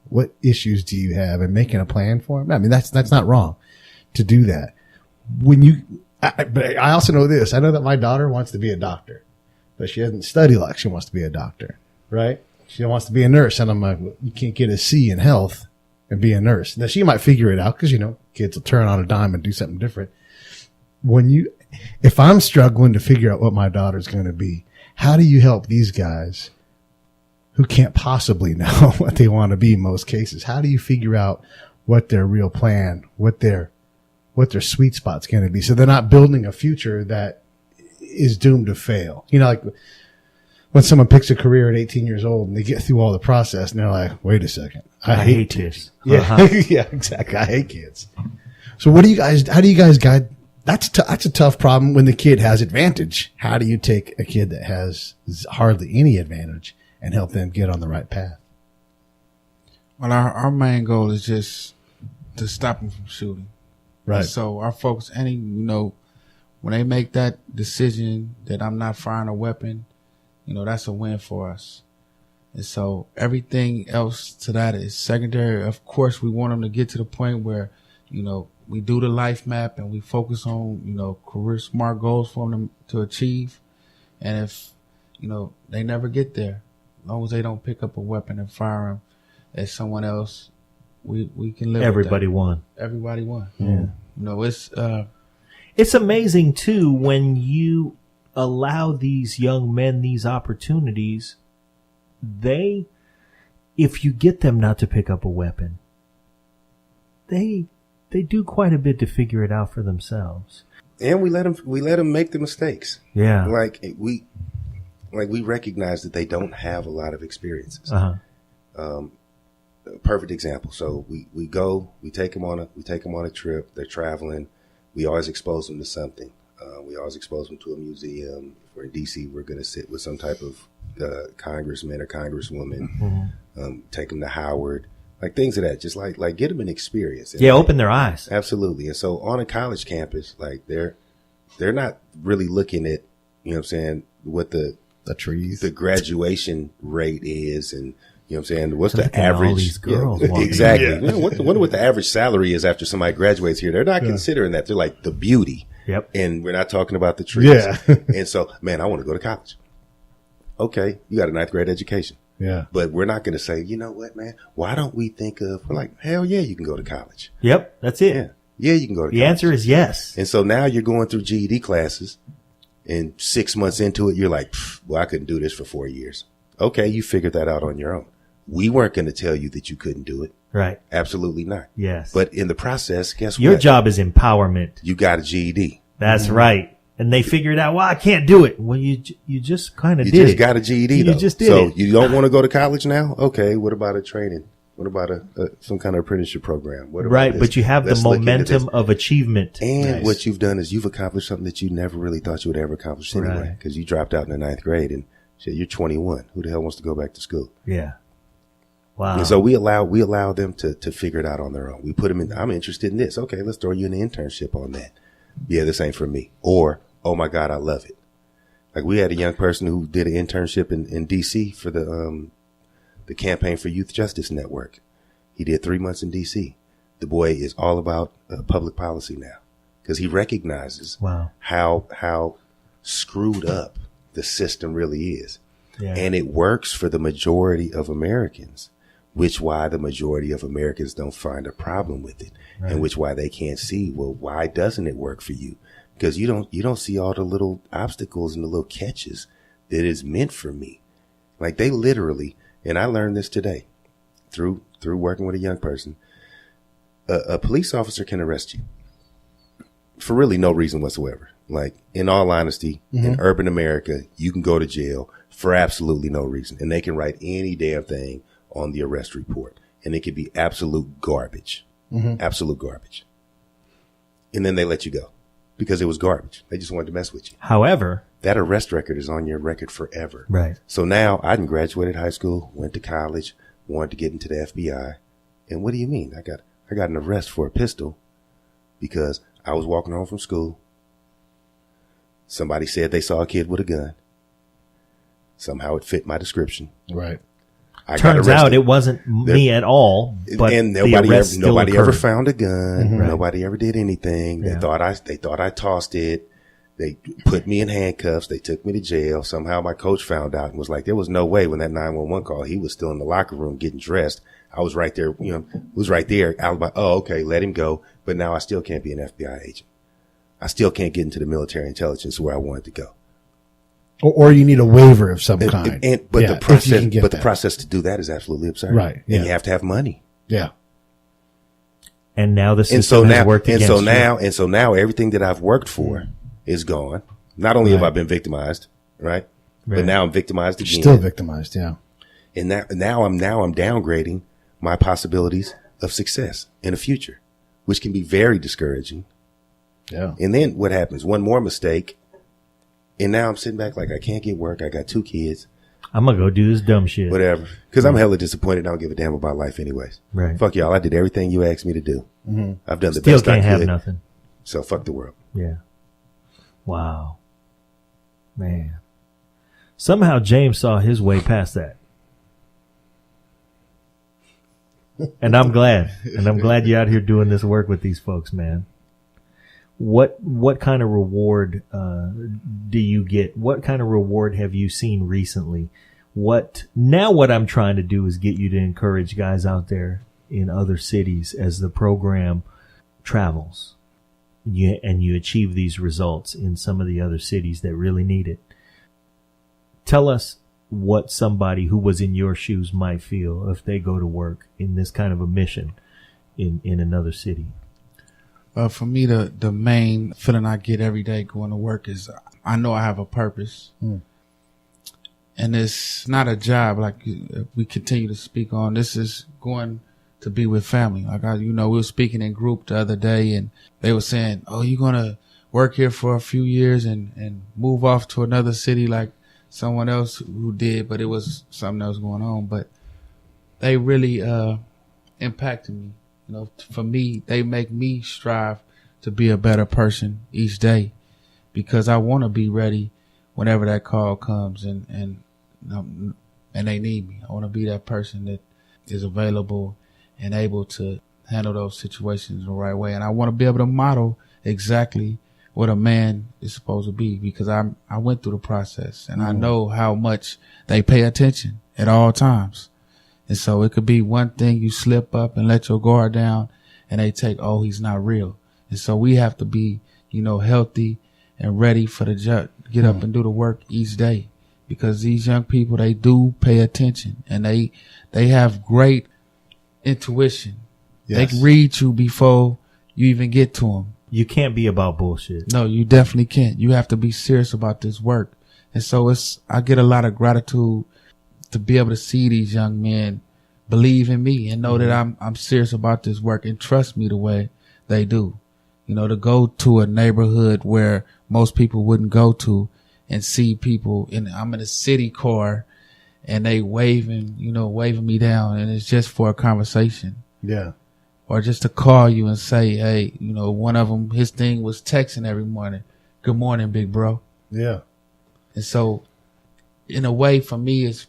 What issues do you have, and making a plan for him? I mean, that's not wrong to do that. But I also know this. I know that my daughter wants to be a doctor, but she doesn't study like she wants to be a doctor, right? She wants to be a nurse. And I'm like, well, you can't get a C in health and be a nurse. Now she might figure it out because, kids will turn on a dime and do something different. If I'm struggling to figure out what my daughter's going to be, how do you help these guys who can't possibly know what they want to be in most cases? How do you figure out what their real plan, what their sweet spot's going to be, so they're not building a future that is doomed to fail? Like when someone picks a career at 18 years old and they get through all the process and they're like, wait a second, I hate kids. Yeah, yeah, exactly. I hate kids. So how do you guys guide? That's a tough problem when the kid has advantage. How do you take a kid that has hardly any advantage and help them get on the right path? Well, our main goal is just to stop them from shooting. Right. And so our folks, when they make that decision that I'm not firing a weapon, that's a win for us. And so everything else to that is secondary. Of course, we want them to get to the point where, we do the life map and we focus on, career smart goals for them to achieve. And if, they never get there, as long as they don't pick up a weapon and fire them at someone else, we can live Everybody with that. won. Everybody won. Yeah. It's amazing too when you allow these young men these opportunities. If you get them not to pick up a weapon, they do quite a bit to figure it out for themselves. And we let them make the mistakes. Yeah. Like we recognize that they don't have a lot of experiences. Uh-huh. Perfect example. So we take them on a trip. They're traveling. We always expose them to something. We always expose them to a museum. If we're in DC, we're going to sit with some type of congressman or congresswoman. Mm-hmm. Take them to Howard, like things of that. Just like get them an experience. And Open their eyes. Absolutely. And so on a college campus, like they're not really looking at, what the trees, the graduation rate is, and what's Look the at average? all these girls walking. Exactly. Yeah. Wonder what the average salary is after somebody graduates here. They're not considering that. They're like the beauty. Yep. And we're not talking about the trees. Yeah. And so, man, I want to go to college. Okay, you got a 9th grade education. Yeah. But we're not going to say, you know what, man, why don't we think of, we're like, hell yeah, you can go to college. Yep, that's it. Yeah. Yeah, you can go to college. The answer is yes. And so now you're going through GED classes, and 6 months into it, you're like, well, I couldn't do this for 4 years. Okay, you figured that out on your own. We weren't going to tell you that you couldn't do it. Right. Absolutely not. Yes. But in the process, guess what? Your job is empowerment. You got a GED. That's right. And they figured out, well, I can't do it. Well, you just kind of did it. You just got a GED, though. You just did so it. you don't want to go to college now? Okay, what about a training? What about some kind of apprenticeship program? What about Right, this? but you have Let's the look into momentum this. of achievement. And what you've done is you've accomplished something that you never really thought you would ever accomplish anyway, Right. because you dropped out in the 9th grade and shit, you're 21. Who the hell wants to go back to school? Yeah. Wow. And so we allow them to figure it out on their own. We put them in, I'm interested in this. Okay, let's throw you an internship on that. Yeah, this ain't for me. Or, oh my God, I love it. Like we had a young person who did an internship in DC for the Campaign for Youth Justice Network. He did 3 months in DC. The boy is all about public policy now because he recognizes Wow. how screwed up the system really is. Yeah. And it works for the majority of Americans, which why the majority of Americans don't find a problem with it, Right. and which why they can't see, well, why doesn't it work for you? Because you don't see all the little obstacles and the little catches that is meant for me. Like they literally, and I learned this today through working with a young person, a police officer can arrest you for really no reason whatsoever. Like in all honesty, in urban America, you can go to jail for absolutely no reason, and they can write any damn thing on the arrest report, and it could be absolute garbage, absolute garbage. And then they let you go because it was garbage. They just wanted to mess with you. However, That arrest record is on your record forever. right. So now I graduated high school, went to college, wanted to get into the FBI. And what do you mean? I got an arrest for a pistol because I was walking home from school. Somebody said they saw a kid with a gun. Somehow it fit my description. Right. I got Turns out arrested. it wasn't me at all, but And the nobody arrest still nobody ever occurred. found a gun. Right. Nobody ever did anything. Yeah. They thought I tossed it. They put me in handcuffs. They took me to jail. Somehow my coach found out and was like, there was no way when that 911 call, he was still in the locker room getting dressed. I was right there, was right there. Alibi. Oh, okay. Let him go. But now I still can't be an FBI agent. I still can't get into the military intelligence where I wanted to go. Or you need a waiver of some kind. But Yeah, the if you can process, get but the that. process to do that is absolutely absurd. Right, yeah. And you have to have money. Yeah. And now the And system so has now, worked against you. and so now everything that I've worked for is gone. Not only have I been victimized, right? Right. But now I'm victimized again. Still victimized. Yeah. And now I'm downgrading my possibilities of success in the future, which can be very discouraging. Yeah. And then what happens? One more mistake. And now I'm sitting back like I can't get work. I got 2 kids, I'm going to go do this dumb shit. whatever. Cause I'm hella disappointed. I don't give a damn about life anyways. Right. Fuck y'all. I did everything you asked me to do. I've done the Still best I can't have could. nothing. So fuck the world. Yeah. Wow. Man. Somehow James saw his way past that. And I'm glad. And I'm glad you're out here doing this work with these folks, man. What kind of reward do you get? What kind of reward have you seen recently? What I'm trying to do is get you to encourage guys out there in other cities as the program travels. And you achieve these results in some of the other cities that really need it. Tell us what somebody who was in your shoes might feel if they go to work in this kind of a mission in another city. For me, the main feeling I get every day going to work is I know I have a purpose. And it's not a job like we continue to speak on. This is going to be with family. Like we were speaking in group the other day and they were saying, oh, you're going to work here for a few years and move off to another city like someone else who did, but it was something else going on. But they really impacted me. For me, they make me strive to be a better person each day because I want to be ready whenever that call comes and they need me. I want to be that person that is available and able to handle those situations the right way. And I want to be able to model exactly what a man is supposed to be, because I went through the process and I know how much they pay attention at all times. And so it could be one thing, you slip up and let your guard down and they take, oh, he's not real. And so we have to be, healthy and ready for the get up and do the work each day, because these young people, they do pay attention and they have great intuition. Yes. They can read you before you even get to them. You can't be about bullshit. No, you definitely can't. You have to be serious about this work. And so I get a lot of gratitude to be able to see these young men believe in me and know that I'm serious about this work and trust me the way they do. To go to a neighborhood where most people wouldn't go to and see people I'm in a city car and they waving me down, and it's just for a conversation. Yeah. Or just to call you and say, hey, one of them, his thing was texting every morning. Good morning, big bro. Yeah. And so in a way, for me, it's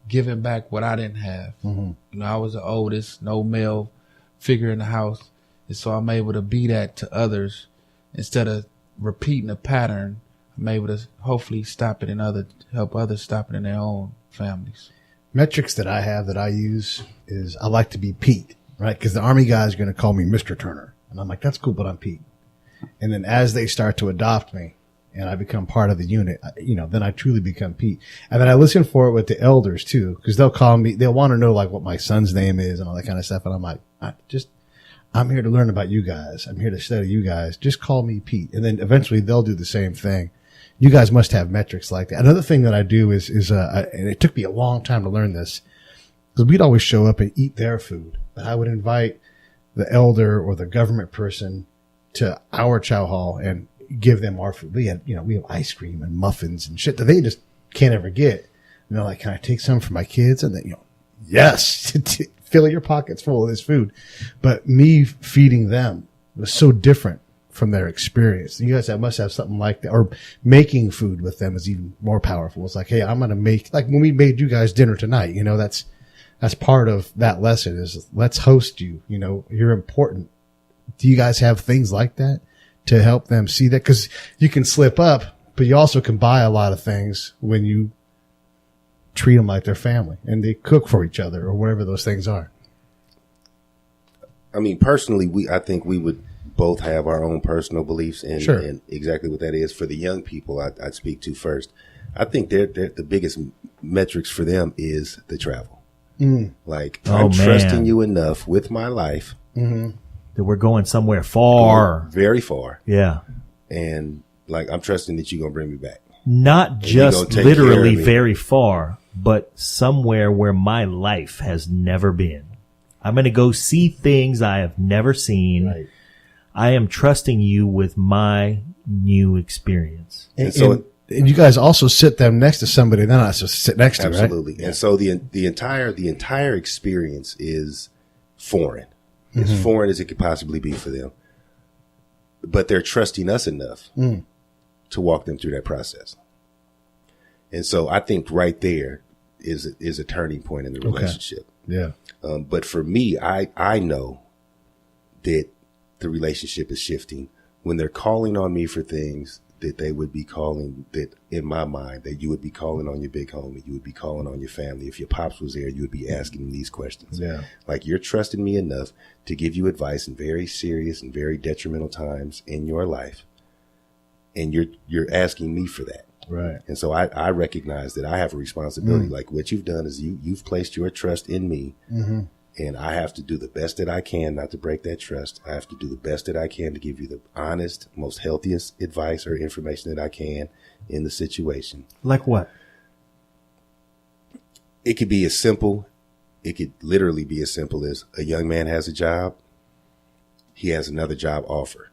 giving back what I didn't have. Mm-hmm. I was the oldest, no male figure in the house. And so I'm able to be that to others instead of repeating a pattern. I'm able to hopefully stop it help others stop it in their own families. Metrics that I have that I use is I like to be Pete, right? Because the Army guys are going to call me Mr. Turner. And I'm like, that's cool, but I'm Pete. And then as they start to adopt me and I become part of the unit, then I truly become Pete. And then I listen for it with the elders too, because they'll call me, they'll want to know like what my son's name is and all that kind of stuff. And I'm like, I'm here to learn about you guys. I'm here to study you guys. Just call me Pete. And then eventually they'll do the same thing. You guys must have metrics like that. Another thing that I do is and it took me a long time to learn this, because we'd always show up and eat their food. But I would invite the elder or the government person to our chow hall and give them our food. We have ice cream and muffins and shit that they just can't ever get. And they're like, can I take some for my kids? And then, yes, fill your pockets full of this food. But me feeding them was so different from their experience. You guys must have something like that, or making food with them is even more powerful. It's like, hey, I'm going to make, like when we made you guys dinner tonight, that's part of that lesson is let's host you, you're important. Do you guys have things like that to help them see that? Cause you can slip up, but you also can buy a lot of things when you treat them like their family and they cook for each other or whatever those things are. I mean, personally, I think we would both have our own personal beliefs and, sure. and exactly what that is. For the young people I'd speak to first, I think they're the biggest metrics for them is the travel. Like, I'm trusting you enough with my life that we're going somewhere far, very far. Yeah. And like, I'm trusting that you're going to bring me back. Not just literally very far, but somewhere where my life has never been. I'm going to go see things I have never seen. Right. I am trusting you with my new experience. And you guys also sit them next to somebody they're not supposed to sit next to, absolutely. Right? And so the entire experience is foreign. As foreign as it could possibly be for them. But they're trusting us enough to walk them through that process. And so I think right there is a turning point in the relationship. Yeah. But for me, I know that the relationship is shifting when they're calling on me for things that they would be calling, that in my mind, that you would be calling on your big homie, you would be calling on your family. If your pops was there, you would be asking him these questions. Yeah. Like, you're trusting me enough to give you advice in very serious and very detrimental times in your life. And you're asking me for that. Right. And so I recognize that I have a responsibility. Like, what you've done is you've placed your trust in me. And I have to do the best that I can not to break that trust. I have to do the best that I can to give you the honest, most healthiest advice or information that I can in the situation. Like what? It could be as simple. It could literally be as simple as a young man has a job. He has another job offer.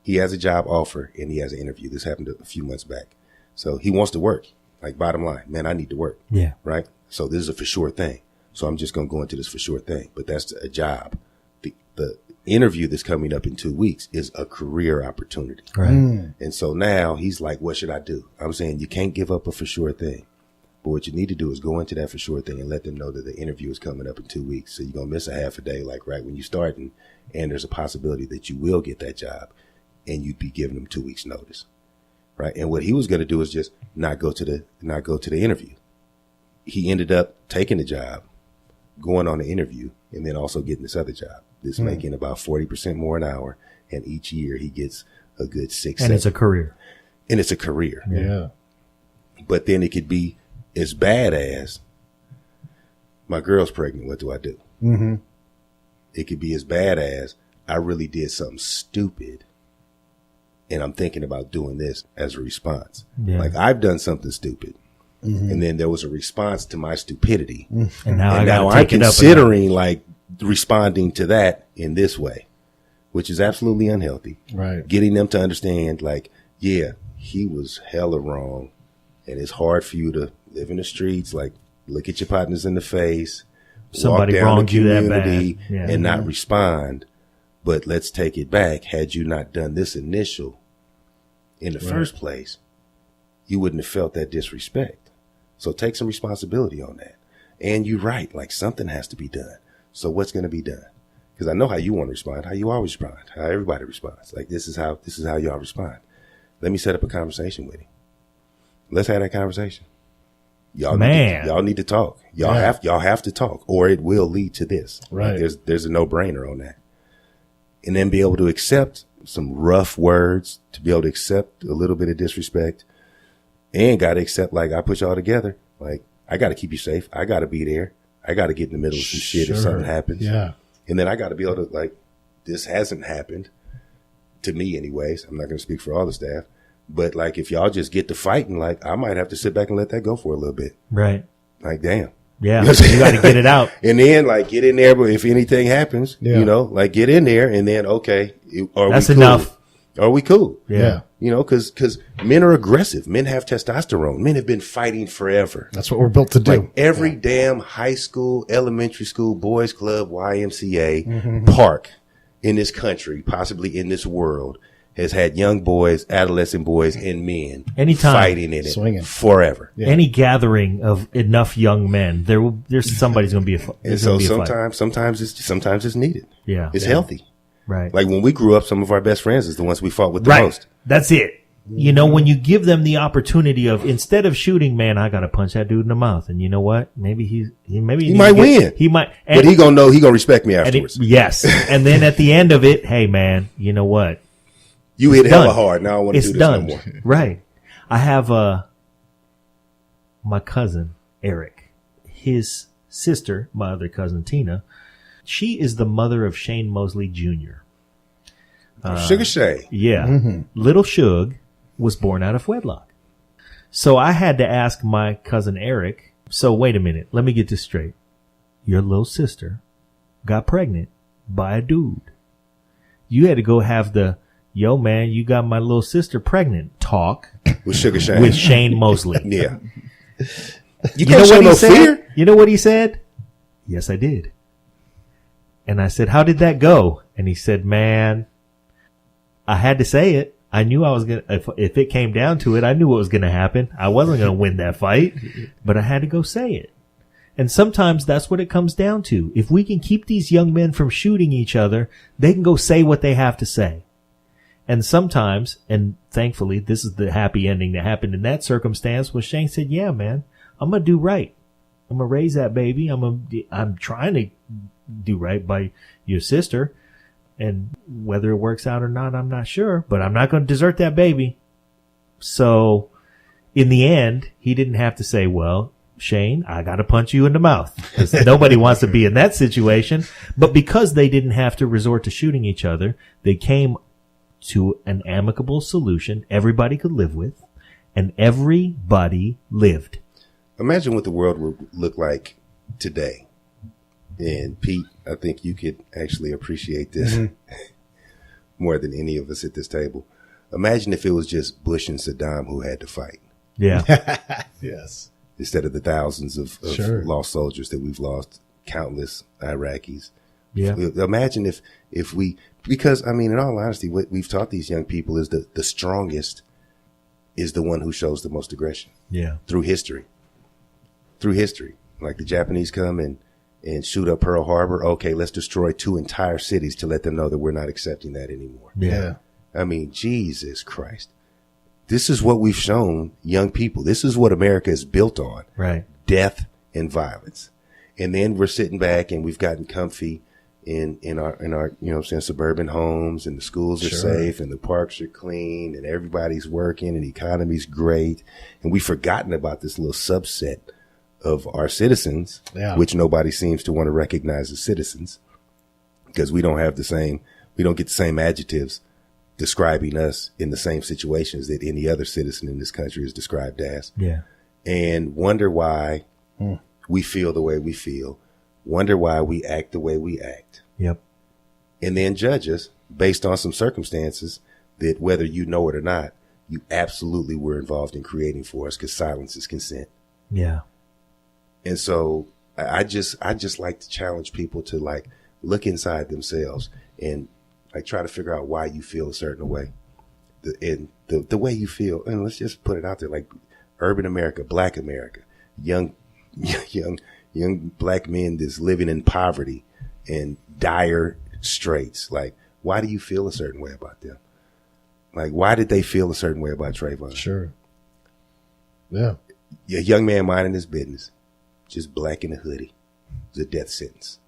He has a job offer and he has an interview. This happened a few months back. So he wants to work. Like, bottom line, man, I need to work. Yeah. Right. So this is a for sure thing. So I'm just going to go into this for sure thing, but that's a job. The interview that's coming up in 2 weeks is a career opportunity. Right. And so now he's like, what should I do? I'm saying you can't give up a for sure thing, but what you need to do is go into that for sure thing and let them know that the interview is coming up in 2 weeks. So you're going to miss a half a day, like right when you start, and there's a possibility that you will get that job. and you'd be giving them 2 weeks notice. Right. And what he was going to do is just not go to the interview. He ended up taking the job, going on the interview, and then also getting this other job. This making about 40% more an hour. And each year he gets a good 6, 7. And it's a career. And it's a career. Yeah. But then it could be as bad as my girl's pregnant. What do I do? Mm-hmm. It could be as bad as I really did something stupid and I'm thinking about doing this as a response. Yeah. Like I've done something stupid. Mm-hmm. And then there was a response to my stupidity. And now I'm considering like responding to that in this way, which is absolutely unhealthy. Right. Getting them to understand like, yeah, he was hella wrong. And it's hard for you to live in the streets, like look at your partners in the face, somebody walk down wronged the you that community bad. Yeah. and not respond. But let's take it back. Had you not done this initial in the first place, you wouldn't have felt that disrespect. So take some responsibility on that. And you're right. Like something has to be done. So what's going to be done? Because I know how you want to respond, how you always respond, how everybody responds. Like this is how y'all respond. Let me set up a conversation with him. Let's have that conversation. Y'all need to talk. Y'all have to talk, or it will lead to this. Right. Like there's a no-brainer on that. And then be able to accept some rough words, to be able to accept a little bit of disrespect, and got to accept, like, I put y'all together. Like, I got to keep you safe. I got to be there. I got to get in the middle of some shit if something happens. Yeah. And then I got to be able to, like, this hasn't happened to me anyways. I'm not going to speak for all the staff. But, like, if y'all just get to fighting, like, I might have to sit back and let that go for a little bit. Right. Like, damn. Yeah. You got to get it out. And then, like, get in there, but if anything happens, you know, like, get in there and then, okay. That's enough. Are we cool? Yeah. You know, because men are aggressive. Men have testosterone. Men have been fighting forever. That's what we're built to do. Like every damn high school, elementary school, boys club, YMCA, park in this country, possibly in this world, has had young boys, adolescent boys, and men fighting in it swinging forever. Yeah. Any gathering of enough young men, there's somebody's going to be a fight. And so sometimes it's needed. Yeah. It's healthy. Right. Like when we grew up, some of our best friends is the ones we fought with the most. That's it. You know, when you give them the opportunity of, instead of shooting, man, I got to punch that dude in the mouth. And you know what? Maybe he might win. He might. But he gonna know, he gonna respect me afterwards. Yes. And then at the end of it, hey man, you know what? You hit hella hard. Now I want to do this no more. Right. I have, my cousin, Eric, his sister, my other cousin, Tina. She is the mother of Shane Mosley Jr. Sugar Shay. Yeah. Mm-hmm. Little Shug was born out of wedlock. So I had to ask my cousin Eric, so wait a minute, let me get this straight. Your little sister got pregnant by a dude. You had to go have the, yo man, you got my little sister pregnant talk with Sugar Shane. With Shane Mosley. Yeah. You know what he said? Fear? You know what he said? Yes, I did. And I said, how did that go? And he said, man, I had to say it. I knew I was going to, if it came down to it, I knew what was going to happen. I wasn't going to win that fight, but I had to go say it. And sometimes that's what it comes down to. If we can keep these young men from shooting each other, they can go say what they have to say. And sometimes, and thankfully, this is the happy ending that happened in that circumstance, where Shane said, yeah, man, I'm going to do right. I'm going to raise that baby. I'm trying to do right by your sister, and whether it works out or not, I'm not sure, but I'm not going to desert that baby. So in the end, he didn't have to say, well, Shane, I got to punch you in the mouth, because nobody wants to be in that situation. But because they didn't have to resort to shooting each other, they came to an amicable solution everybody could live with, and everybody lived. Imagine what the world would look like today. And Pete, I think you could actually appreciate this more than any of us at this table. Imagine if it was just Bush and Saddam who had to fight. Yeah. Yes. Instead of the thousands of lost soldiers that we've lost, countless Iraqis. Yeah. Imagine if we, because I mean, in all honesty, what we've taught these young people is the strongest is the one who shows the most aggression. Yeah. Through history. Like the Japanese come and shoot up Pearl Harbor. Okay, let's destroy 2 entire cities to let them know that we're not accepting that anymore. Yeah. I mean, Jesus Christ. This is what we've shown young people. This is what America is built on. Right. Death and violence. And then we're sitting back and we've gotten comfy in our, you know what I'm saying, suburban homes, and the schools are safe and the parks are clean and everybody's working and the economy's great. And we've forgotten about this little subset of our citizens, which nobody seems to want to recognize as citizens, because we don't get the same adjectives describing us in the same situations that any other citizen in this country is described as. Yeah. And wonder why we feel the way we feel, wonder why we act the way we act. Yep. And then judge us based on some circumstances that, whether you know it or not, you absolutely were involved in creating for us, because silence is consent. Yeah. And so I just like to challenge people to like look inside themselves and like try to figure out why you feel a certain way. The way you feel, and let's just put it out there, like urban America, Black America, young Black men that's living in poverty and dire straits. Like, why do you feel a certain way about them? Like, why did they feel a certain way about Trayvon? Sure. Yeah. A young man minding his business, just black in a hoodie. It's a death sentence.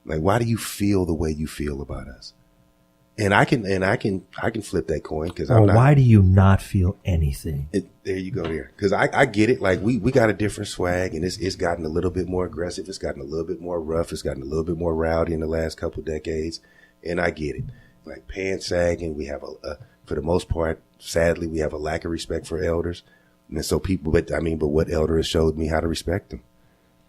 Like, why do you feel the way you feel about us? And I can flip that coin, because why do you not feel anything? There you go there. Because I get it. Like, we got a different swag, and it's gotten a little bit more aggressive. It's gotten a little bit more rough. It's gotten a little bit more rowdy in the last couple of decades. And I get it. Like, pants sagging. We have for the most part, sadly, we have a lack of respect for elders. And so but what elder has showed me how to respect them?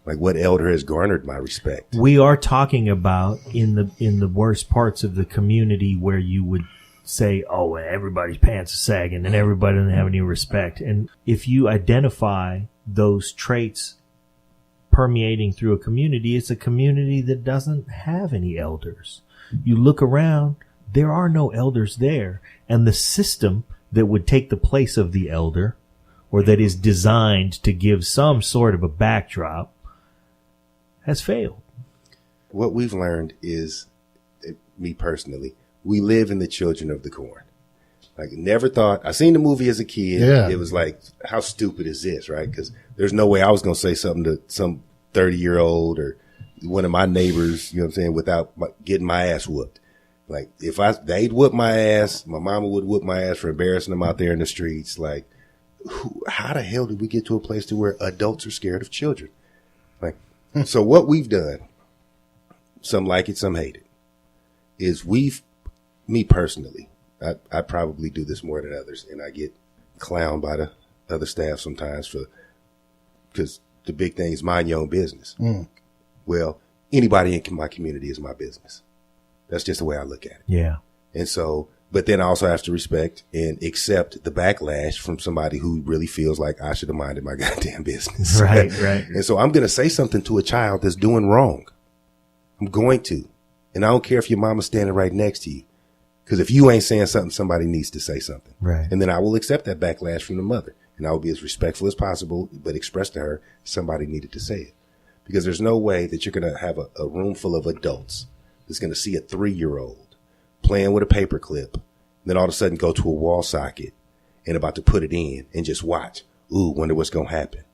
Like, what elder has garnered my respect? We are talking about in the worst parts of the community where you would say, oh, everybody's pants are sagging and everybody doesn't have any respect. And if you identify those traits permeating through a community, it's a community that doesn't have any elders. You look around, there are no elders there. And the system that would take the place of the elder, or that is designed to give some sort of a backdrop, has failed. What we've learned is, me personally, we live in the children of the corn. Like, never thought, I seen the movie as a kid. Yeah. It was like, how stupid is this, right? Because there's no way I was going to say something to some 30-year-old or one of my neighbors, you know what I'm saying, without getting my ass whooped. Like, if they'd whoop my ass, my mama would whoop my ass for embarrassing them out there in the streets. Like, how the hell did we get to a place to where adults are scared of children? Like, so what we've done, some like it, some hate it, is me personally, I probably do this more than others, and I get clowned by the other staff sometimes because the big thing is mind your own business. Well, anybody in my community is my business. That's just the way I look at it. Yeah. And so, but then I also have to respect and accept the backlash from somebody who really feels like I should have minded my goddamn business. Right. And so I'm going to say something to a child that's doing wrong. I'm going to. And I don't care if your mama's standing right next to you. Because if you ain't saying something, somebody needs to say something. Right. And then I will accept that backlash from the mother. And I will be as respectful as possible, but express to her somebody needed to say it. Because there's no way that you're going to have a room full of adults that's going to see a 3-year-old playing with a paper clip, then all of a sudden go to a wall socket and about to put it in and just watch. Ooh, wonder what's going to happen.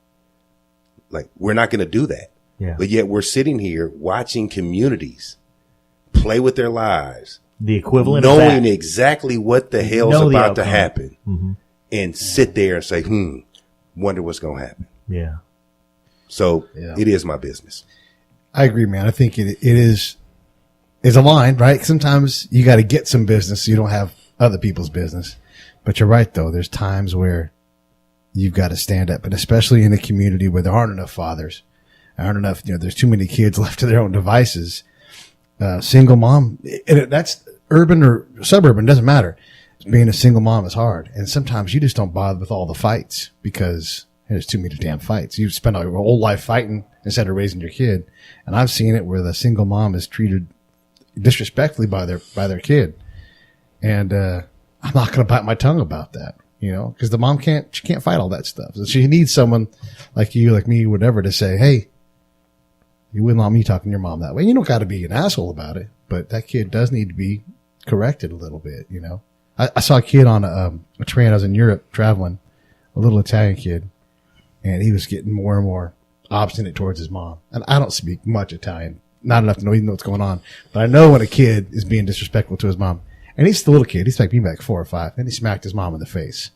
Like, we're not going to do that. Yeah. But yet we're sitting here watching communities play with their lives. The equivalent knowing of that. Exactly what the hell's about to happen. Mm-hmm. And sit there and say, wonder what's going to happen. Yeah. So it is my business. I agree, man. I think it is a line, right? Sometimes you got to get some business so you don't have other people's business. But you're right, though. There's times where you've got to stand up, and especially in a community where there aren't enough fathers, aren't enough, there's too many kids left to their own devices. Single mom, and that's urban or suburban, doesn't matter. Being a single mom is hard. And sometimes you just don't bother with all the fights because there's too many damn fights. You spend your whole life fighting instead of raising your kid. And I've seen it where the single mom is treated disrespectfully by their kid. And I'm not going to bite my tongue about that, because the mom can't fight all that stuff. So she needs someone like you, like me, whatever, to say, hey, you wouldn't want me talking to your mom that way. You don't got to be an asshole about it, but that kid does need to be corrected a little bit, I saw a kid on a train. I was in Europe traveling, a little Italian kid, and he was getting more and more obstinate towards his mom. And I don't speak much Italian, not enough to know even what's going on. But I know when a kid is being disrespectful to his mom. And he's the little kid. He's like being like 4 or 5. And he smacked his mom in the face.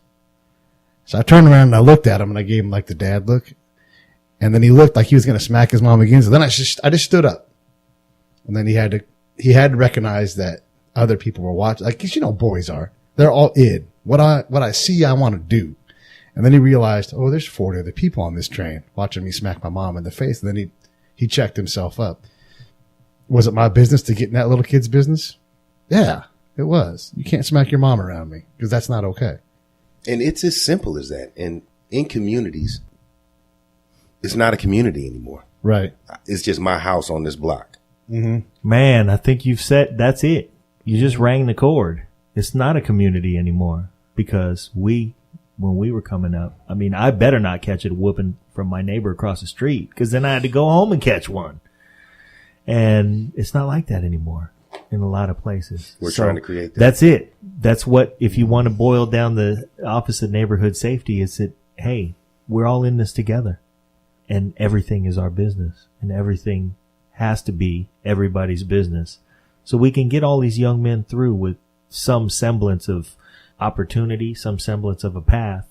So I turned around and I looked at him and I gave him like the dad look. And then he looked like he was going to smack his mom again. So then I just stood up. And then he had to recognize that other people were watching. Like, 'cause you know, boys are. They're all id. What I see, I want to do. And then he realized, oh, there's 40 other people on this train watching me smack my mom in the face. And then he checked himself up. Was it my business to get in that little kid's business? Yeah, it was. You can't smack your mom around me because that's not okay. And it's as simple as that. And in communities, it's not a community anymore. Right. It's just my house on this block. Mm-hmm. Man, I think you've said that's it. You just rang the chord. It's not a community anymore because when we were coming up, I mean, I better not catch a whooping from my neighbor across the street because then I had to go home and catch one. And it's not like that anymore in a lot of places. We're trying to create that. That's it. That's what, if you want to boil down the Office of Neighborhood Safety, is that, hey, we're all in this together and everything is our business and everything has to be everybody's business. So we can get all these young men through with some semblance of opportunity, some semblance of a path,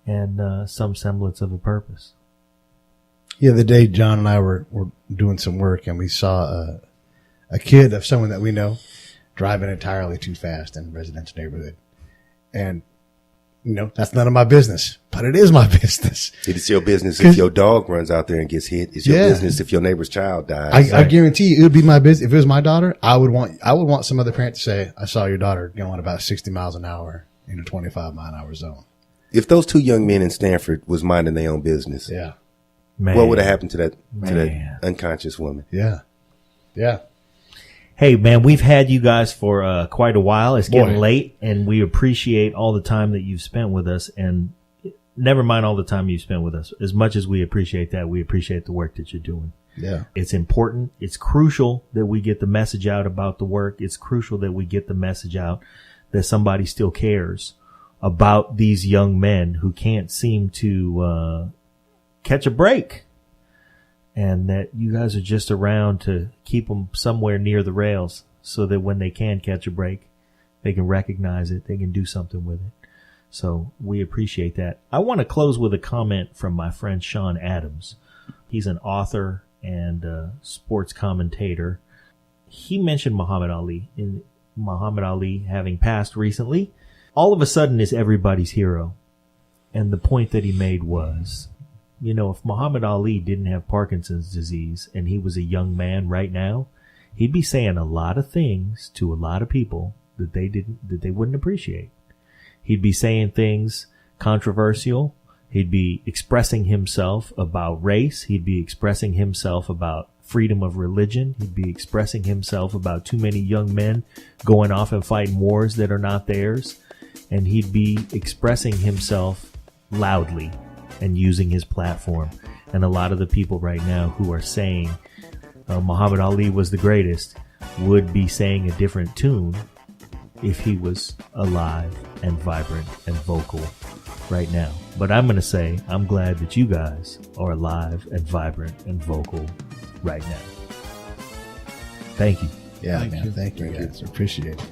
and some semblance of a purpose. Yeah, the day John and I were doing some work and we saw a kid of someone that we know driving entirely too fast in a residential neighborhood. And, you know, that's none of my business, but it is my business. It is your business if your dog runs out there and gets hit. It's your business if your neighbor's child dies. I guarantee you it would be my business. If it was my daughter, I would want some other parent to say, I saw your daughter going about 60 miles an hour in a 25-mile-an-hour zone. If those 2 young men in Stanford was minding their own business. Yeah. Man. What would have happened to that unconscious woman? Yeah. Yeah. Hey, man, we've had you guys for quite a while. It's getting late, and we appreciate all the time that you've spent with us. And never mind all the time you've spent with us. As much as we appreciate that, we appreciate the work that you're doing. Yeah. It's important. It's crucial that we get the message out about the work. It's crucial that we get the message out that somebody still cares about these young men who can't seem to catch a break, and that you guys are just around to keep them somewhere near the rails so that when they can catch a break, they can recognize it, they can do something with it. So we appreciate that. I want to close with a comment from my friend Sean Adams. He's an author and a sports commentator. He mentioned Muhammad Ali. In Muhammad Ali having passed recently, all of a sudden is everybody's hero. And the point that he made was, you know, if Muhammad Ali didn't have Parkinson's disease and he was a young man right now, he'd be saying a lot of things to a lot of people that they wouldn't appreciate. He'd be saying things controversial. He'd be expressing himself about race. He'd be expressing himself about freedom of religion. He'd be expressing himself about too many young men going off and fighting wars that are not theirs. And he'd be expressing himself loudly and using his platform. And a lot of the people right now who are saying Muhammad Ali was the greatest would be saying a different tune if he was alive and vibrant and vocal right now. But I'm going to say I'm glad that you guys are alive and vibrant and vocal right now. Thank you. Yeah, man. Thank you guys. Appreciate it.